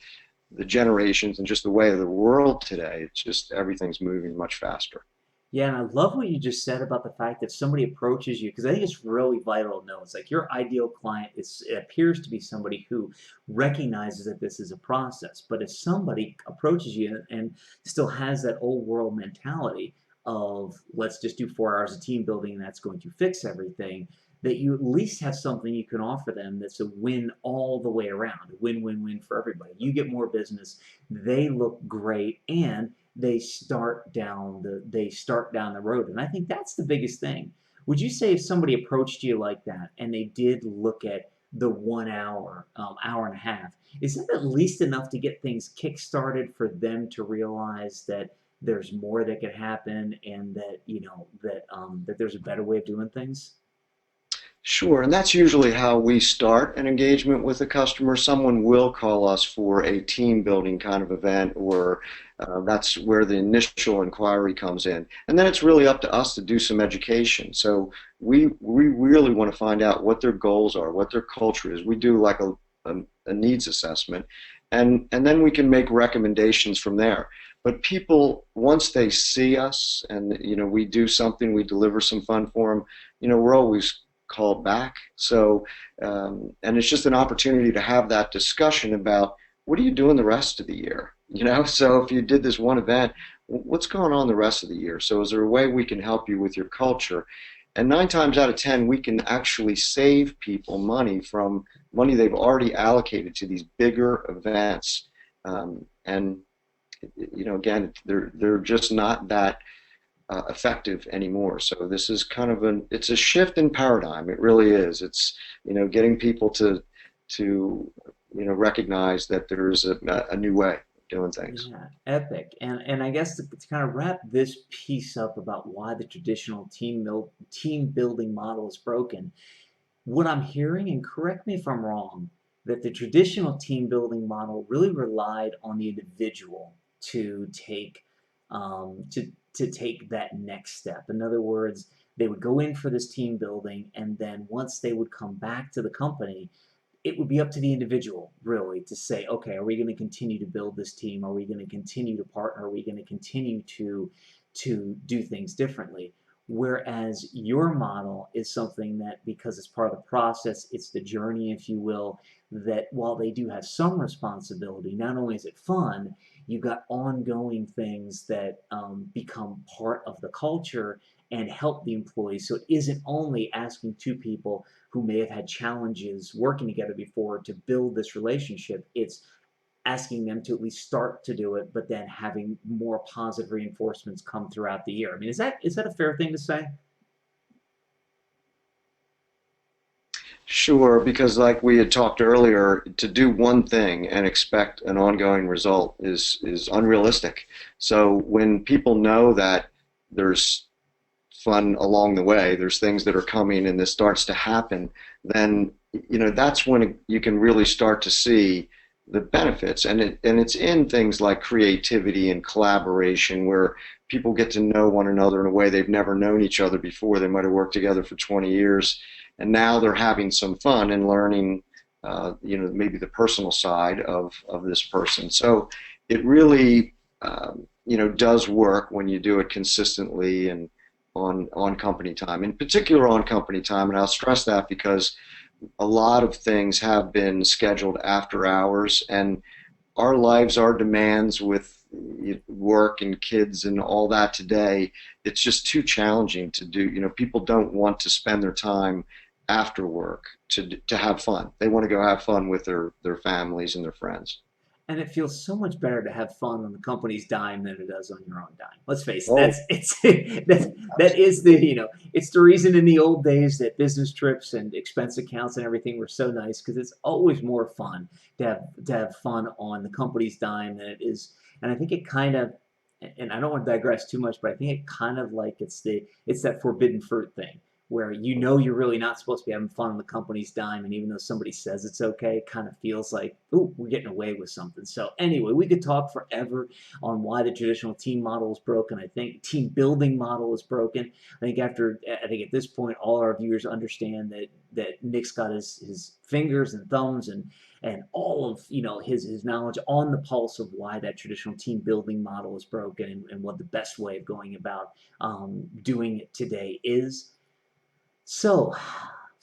the generations and just the way of the world today. It's just everything's moving much faster. Yeah, and I love what you just said about the fact that somebody approaches you, because I think it's really vital to know. It's like your ideal client it appears to be somebody who recognizes that this is a process. But if somebody approaches you and still has that old world mentality of let's just do 4 hours of team building and that's going to fix everything, that you at least have something you can offer them that's a win all the way around, a win-win-win for everybody. You get more business, they look great, and they start down the road. And I think that's the biggest thing. Would you say if somebody approached you like that and they did look at the 1 hour, hour and a half, is that at least enough to get things kick-started for them to realize that there's more that could happen, and that that there's a better way of doing things? Sure, and that's usually how we start an engagement with a customer. Someone will call us for a team building kind of event, or that's where the initial inquiry comes in. And then it's really up to us to do some education. So we really want to find out what their goals are, what their culture is. We do like a needs assessment, and then we can make recommendations from there. But people, once they see us and we do something, we deliver some fun for them, we're always called back. So, and it's just an opportunity to have that discussion about what are you doing the rest of the year? So if you did this one event, what's going on the rest of the year? So is there a way we can help you with your culture? And 9 times out of 10, we can actually save people money from money they've already allocated to these bigger events. And again, they're just not that effective anymore. So this is kind of it's a shift in paradigm. It really is. It's getting people to recognize that there's a new way of doing things. Yeah, epic. And I guess to kind of wrap this piece up about why the traditional team building model is broken, what I'm hearing, and correct me if I'm wrong, that the traditional team building model really relied on the individual to take to take that next step. In other words, they would go in for this team building, and then once they would come back to the company, it would be up to the individual really to say, okay, are we going to continue to build this team? Are we going to continue to partner? Are we going to continue to do things differently? Whereas your model is something that, because it's part of the process, it's the journey, if you will, that while they do have some responsibility, not only is it fun, you've got ongoing things that become part of the culture and help the employees. So it isn't only asking two people who may have had challenges working together before to build this relationship. It's asking them to at least start to do it, but then having more positive reinforcements come throughout the year. I mean, is that a fair thing to say? Sure, because like we had talked earlier, to do one thing and expect an ongoing result is unrealistic. So when people know that there's fun along the way, there's things that are coming and this starts to happen, then that's when you can really start to see the benefits. And it's in things like creativity and collaboration where people get to know one another in a way they've never known each other before. They might have worked together for 20 years, and now they're having some fun and learning maybe the personal side of this person. So it really does work when you do it consistently and on company time, in particular on company time. And I'll stress that because a lot of things have been scheduled after hours, and our lives, our demands with work and kids and all that today, it's just too challenging to do. People don't want to spend their time after work to have fun. They want to go have fun with their families and their friends. And it feels so much better to have fun on the company's dime than it does on your own dime. Let's face it. Oh, That is it's the reason in the old days that business trips and expense accounts and everything were so nice, because it's always more fun to have fun on the company's dime than it is. And I think it kind of, and I don't want to digress too much, but I think it kind of like it's that forbidden fruit thing, where you know you're really not supposed to be having fun on the company's dime, and even though somebody says it's okay, it kind of feels like, ooh, we're getting away with something. So anyway, we could talk forever on why the traditional team model is broken. I think team building model is broken. I think at this point, all our viewers understand that Nick's got his fingers and thumbs and all of his knowledge on the pulse of why that traditional team building model is broken, and what the best way of going about doing it today is. So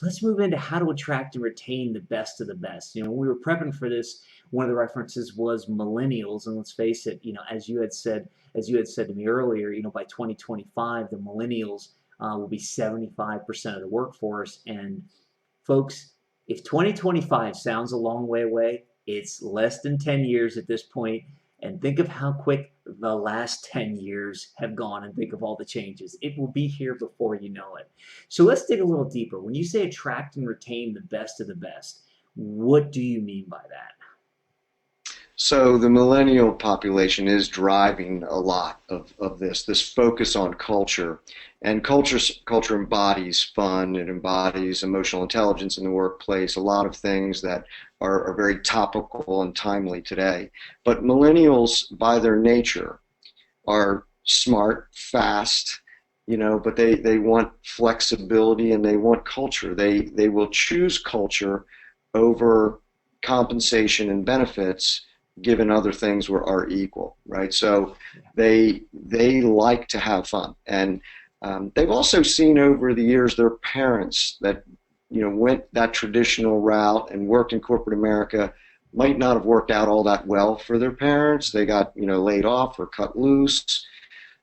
let's move into how to attract and retain the best of the best. When we were prepping for this, one of the references was millennials, and let's face it, as you had said to me earlier, by 2025, the millennials will be 75% of the workforce. And folks, if 2025 sounds a long way away, it's less than 10 years at this point. And think of how quick the last 10 years have gone, and think of all the changes. It will be here before you know it. So let's dig a little deeper. When you say attract and retain the best of the best, what do you mean by that? So the millennial population is driving a lot of this focus on culture. And culture embodies fun, it embodies emotional intelligence in the workplace, a lot of things that are very topical and timely today. But millennials, by their nature, are smart, fast, but they want flexibility and they want culture. They will choose culture over compensation and benefits given other things are equal, right? So they like to have fun, and they've also seen over the years their parents that went that traditional route and worked in corporate America might not have worked out all that well for their parents. They got laid off or cut loose,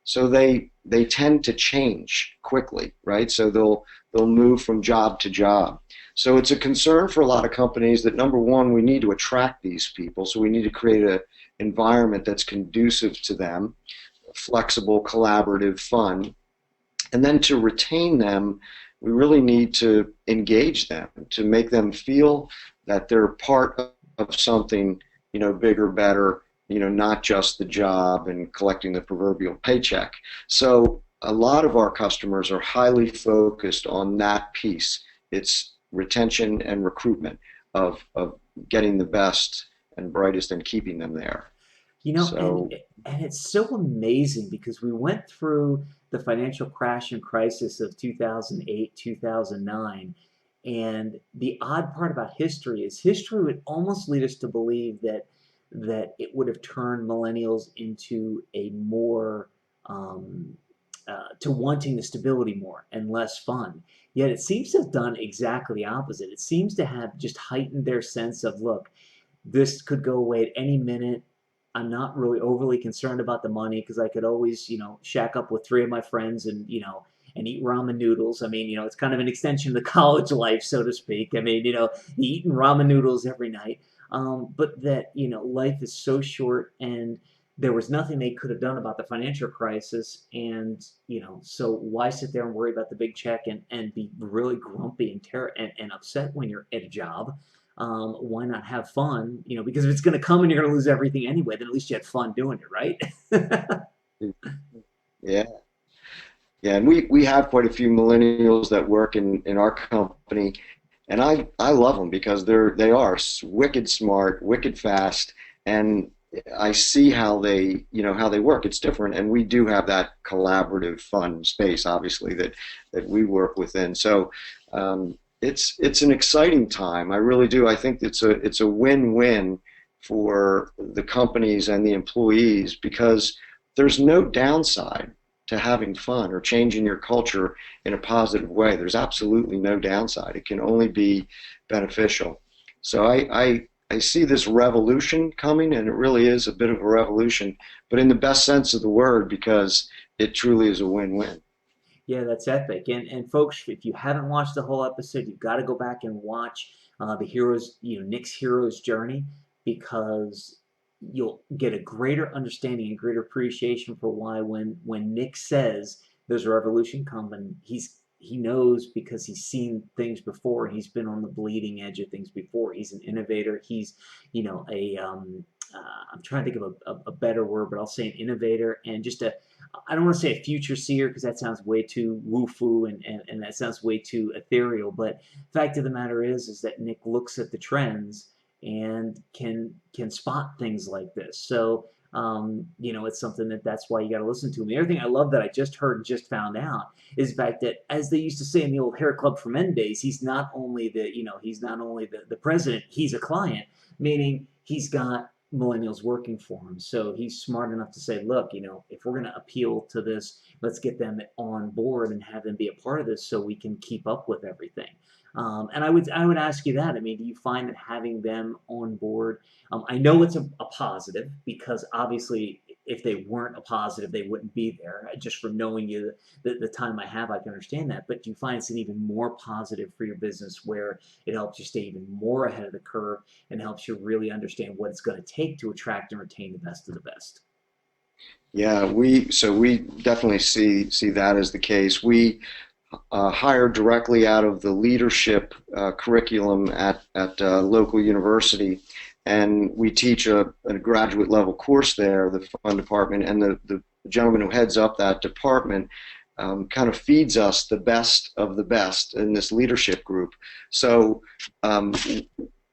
so they tend to change quickly, right? So they'll move from job to job. So it's a concern for a lot of companies that, number one, we need to attract these people. So we need to create an environment that's conducive to them, flexible, collaborative, fun. And then to retain them, we really need to engage them, to make them feel that they're part of something, bigger, better, not just the job and collecting the proverbial paycheck. So a lot of our customers are highly focused on that piece. It's retention and recruitment of getting the best and brightest and keeping them there. So and it's so amazing because we went through the financial crash and crisis of 2008, 2009, and the odd part about history is history would almost lead us to believe that it would have turned millennials into a more to wanting the stability more and less fun. Yet it seems to have done exactly the opposite. It seems to have just heightened their sense of, look, this could go away at any minute. I'm not really overly concerned about the money because I could always, shack up with three of my friends and eat ramen noodles. I mean, it's kind of an extension of the college life, so to speak. I mean, eating ramen noodles every night. But that, life is so short, and there was nothing they could have done about the financial crisis. And, so why sit there and worry about the big check and be really grumpy and upset when you're at a job? Why not have fun? Because if it's going to come and you're going to lose everything anyway, then at least you had fun doing it, right? yeah, yeah, and we have quite a few millennials that work in our company, and I love them because they are wicked smart, wicked fast, and I see how they work. It's different, and we do have that collaborative, fun space, obviously that we work within. So it's an exciting time. I really do. I think it's a win-win for the companies and the employees because there's no downside to having fun or changing your culture in a positive way. There's absolutely no downside. It can only be beneficial. So I see this revolution coming, and it really is a bit of a revolution, but in the best sense of the word because it truly is a win-win. Yeah, that's epic. And folks, if you haven't watched the whole episode, you've got to go back and watch Nick's hero's journey, because you'll get a greater understanding and greater appreciation for why when Nick says there's a revolution coming, he knows because he's seen things before. He's been on the bleeding edge of things before. He's an innovator. He's, a I'm trying to think of a better word, but I'll say an innovator and just I don't want to say a future seer because that sounds way too woo-foo and that sounds way too ethereal. But fact of the matter is that Nick looks at the trends and can spot things like this. So it's something that's why you got to listen to him. The other thing I love that I just heard and just found out is the fact that, as they used to say in the old Hair Club for Men days, he's not only the president, he's a client, meaning he's got millennials working for him. So he's smart enough to say, look, if we're going to appeal to this, let's get them on board and have them be a part of this so we can keep up with everything. And I would ask you that. I mean, do you find that having them on board? I know it's a positive because obviously, if they weren't a positive, they wouldn't be there. Just from knowing you, the time I have, I can understand that. But do you find it's an even more positive for your business where it helps you stay even more ahead of the curve and helps you really understand what it's going to take to attract and retain the best of the best? Yeah, we definitely see that as the case. We hire directly out of the leadership curriculum at local university, and we teach a graduate level course there, the fund department, and the gentleman who heads up that department kind of feeds us the best of the best in this leadership group. So um,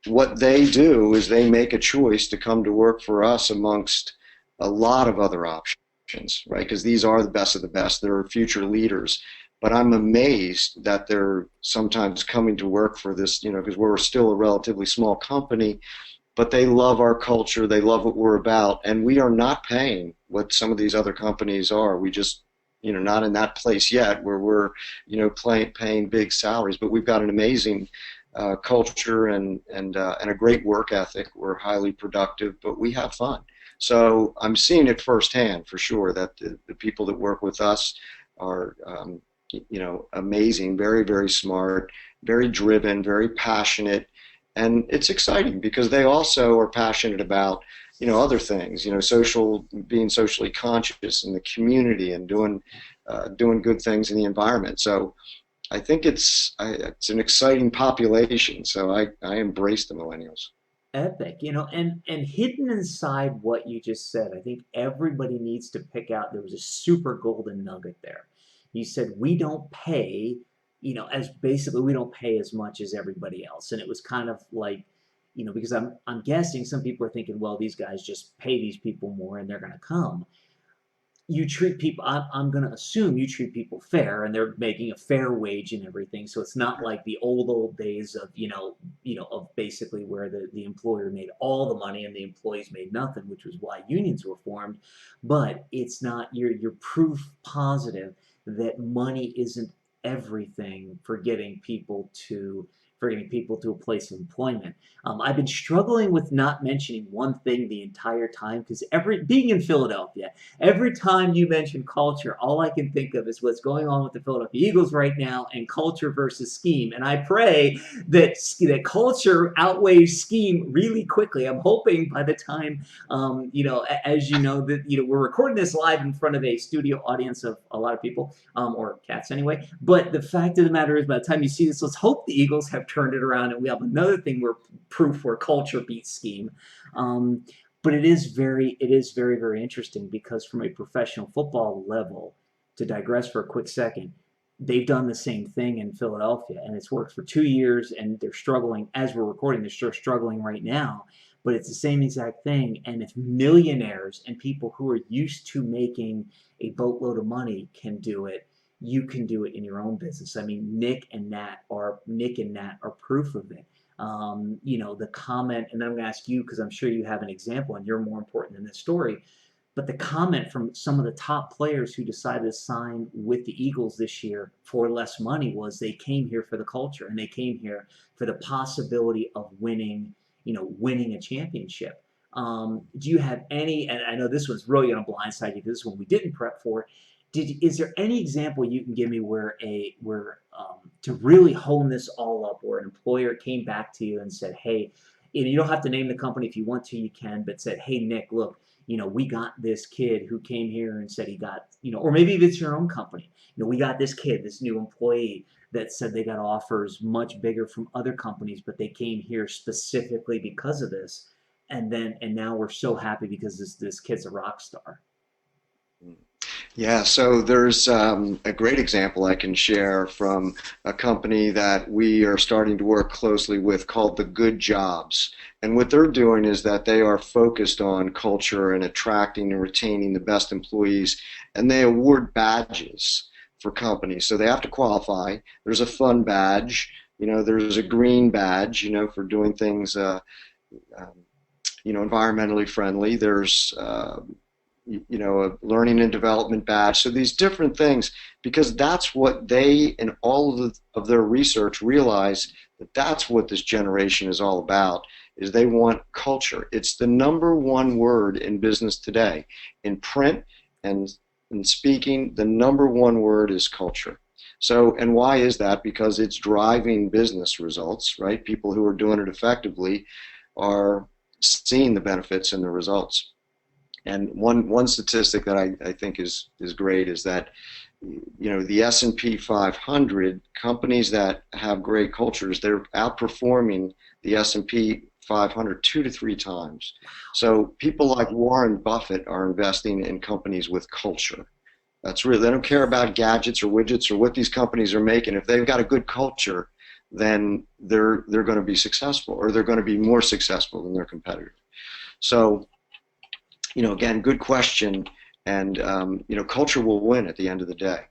what they do is they make a choice to come to work for us amongst a lot of other options, right? Because these are the best of the best. They're future leaders. But I'm amazed that they're sometimes coming to work for this, because we're still a relatively small company, but they love our culture. They love what we're about. And we are not paying what some of these other companies are. We just, not in that place yet where we're, paying big salaries. But we've got an amazing culture and a great work ethic. We're highly productive, but we have fun. So I'm seeing it firsthand for sure that the people that work with us are, amazing, very, very smart, very driven, very passionate. And it's exciting because they also are passionate about, other things, being socially conscious in the community and doing good things in the environment. So I think it's an exciting population. So I embrace the millennials. Epic, and hidden inside what you just said, I think everybody needs to pick out. There was a super golden nugget there. You said we don't pay, as basically we don't pay as much as everybody else, and it was kind of like, because I'm guessing some people are thinking, well, these guys just pay these people more and they're going to come. You treat people, I'm going to assume you treat people fair and they're making a fair wage and everything, so it's not like the old days of of basically where the employer made all the money and the employees made nothing, which was why unions were formed. But it's not, you're proof positive that money isn't everything for getting people to a place of employment. I've been struggling with not mentioning one thing the entire time because being in Philadelphia, every time you mention culture, all I can think of is what's going on with the Philadelphia Eagles right now and culture versus scheme. And I pray that culture outweighs scheme really quickly. I'm hoping by the time, as you know, that we're recording this live in front of a studio audience of a lot of people, or cats anyway. But the fact of the matter is, by the time you see this, let's hope the Eagles have turned it around and we have another thing where proof where culture beats scheme. But it is very, very interesting because from a professional football level, to digress for a quick second, they've done the same thing in Philadelphia, and it's worked for 2 years, and they're struggling as we're recording. They're still struggling right now, but it's the same exact thing. And if millionaires and people who are used to making a boatload of money can do it, you can do it in your own business. I mean, Nick and Nat are proof of it. The comment, and then I'm going to ask you because I'm sure you have an example and you're more important than this story. But the comment from some of the top players who decided to sign with the Eagles this year for less money was they came here for the culture and they came here for the possibility of winning a championship. Do you have any? And I know this one's really going to blindside you because this one we didn't prep for. Is there any example you can give me where to really hone this all up, where an employer came back to you and said, "Hey," and you don't have to name the company if you want to, you can, but said, "Hey, Nick, look, we got this kid who came here and said he got, or maybe if it's your own company, we got this kid, this new employee that said they got offers much bigger from other companies, but they came here specifically because of this, and now we're so happy because this kid's a rock star." Yeah, so there's a great example I can share from a company that we are starting to work closely with called the Good Jobs. And what they're doing is that they are focused on culture and attracting and retaining the best employees, and they award badges for companies. So they have to qualify. There's a fun badge, there's a green badge, for doing things, um, environmentally friendly. There's a learning and development badge. So these different things, because that's what they and all of their research realize, that that's what this generation is all about, is they want culture. It's the number one word in business today. In print and in speaking, the number one word is culture. So, and why is that? Because it's driving business results, right? People who are doing it effectively are seeing the benefits and the results. And one statistic that I think is great is that the S&P 500 companies that have great cultures, they're outperforming the S&P 500 2 to 3 times. So people like Warren Buffett are investing in companies with culture. That's really, they don't care about gadgets or widgets or what these companies are making. If they've got a good culture, then they're going to be successful, or they're going to be more successful than their competitors. So again, good question, and culture will win at the end of the day.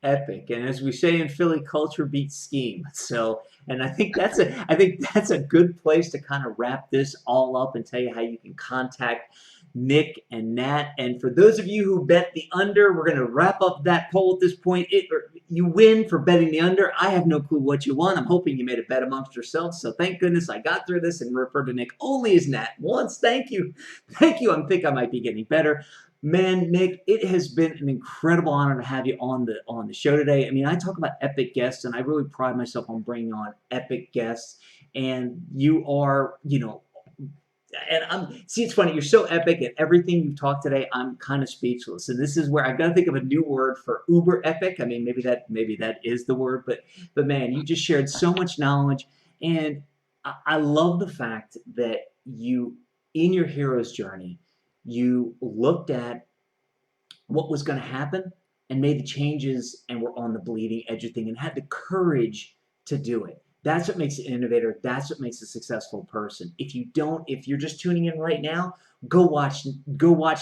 Epic. And as we say in Philly, culture beats scheme. So, and I think that's a good place to kind of wrap this all up and tell you how you can contact Nick and Nat. And for those of you who bet the under, we're going to wrap up that poll at this point. You win for betting the under. I have no clue what you won. I'm hoping you made a bet amongst yourselves. So thank goodness I got through this and referred to Nick only as Nat once. Thank you. Thank you. I think I might be getting better. Man, Nick, it has been an incredible honor to have you on the show today. I mean, I talk about epic guests, and I really pride myself on bringing on epic guests. And you are, and it's funny, you're so epic at everything you've talked today. I'm kind of speechless, and this is where I've got to think of a new word for uber epic. I mean, maybe that is the word, but man, you just shared so much knowledge, and I love the fact that you, in your hero's journey, you looked at what was going to happen and made the changes and were on the bleeding edge of thing and had the courage to do it. That's what makes an innovator. That's what makes a successful person. If you're just tuning in right now, go watch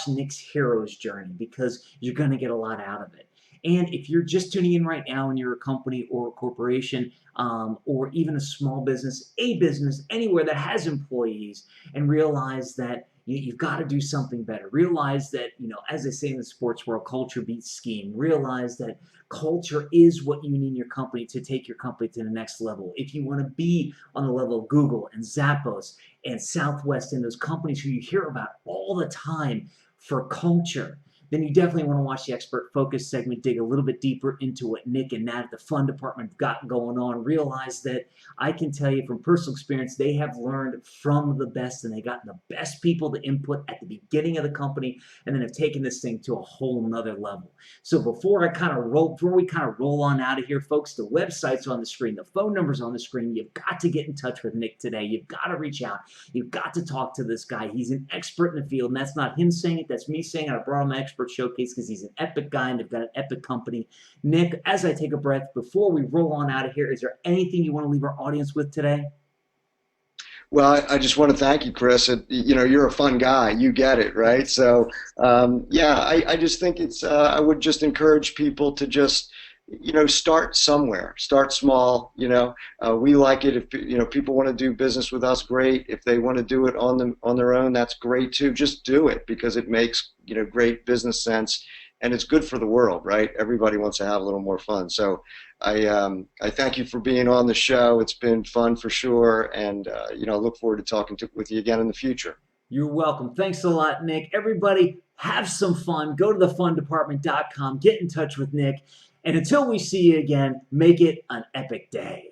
Nick's hero's journey, because you're going to get a lot out of it. And if you're just tuning in right now and you're a company or a corporation, or even a small business, anywhere that has employees, and realize that you've got to do something better. Realize that, as they say in the sports world, culture beats scheme. Realize that culture is what you need in your company to take your company to the next level. If you want to be on the level of Google and Zappos and Southwest and those companies who you hear about all the time for culture, then you definitely want to watch the Expert Focus segment, dig a little bit deeper into what Nick and Nat at the Fun Department have got going on. Realize that I can tell you from personal experience, they have learned from the best, and they got the best people to input at the beginning of the company, and then have taken this thing to a whole nother level. So before we kind of roll on out of here, folks, the website's on the screen, the phone number's on the screen. You've got to get in touch with Nick today. You've got to reach out. You've got to talk to this guy. He's an expert in the field, and that's not him saying it, that's me saying it. I brought him my expert showcase because he's an epic guy and they've got an epic company. Nick, as I take a breath, before we roll on out of here, is there anything you want to leave our audience with today? Well, I just want to thank you, Chris. You're a fun guy. You get it, right? So, yeah, I just think I would just encourage people to just, start somewhere. Start small. We like it if, people want to do business with us, great. If they want to do it on their own, that's great too. Just do it, because it makes, great business sense, and it's good for the world, right? Everybody wants to have a little more fun. So I thank you for being on the show. It's been fun for sure, and look forward to talking with you again in the future. You're welcome. Thanks a lot, Nick. Everybody, have some fun. Go to thefundepartment.com. Get in touch with Nick. And until we see you again, make it an epic day.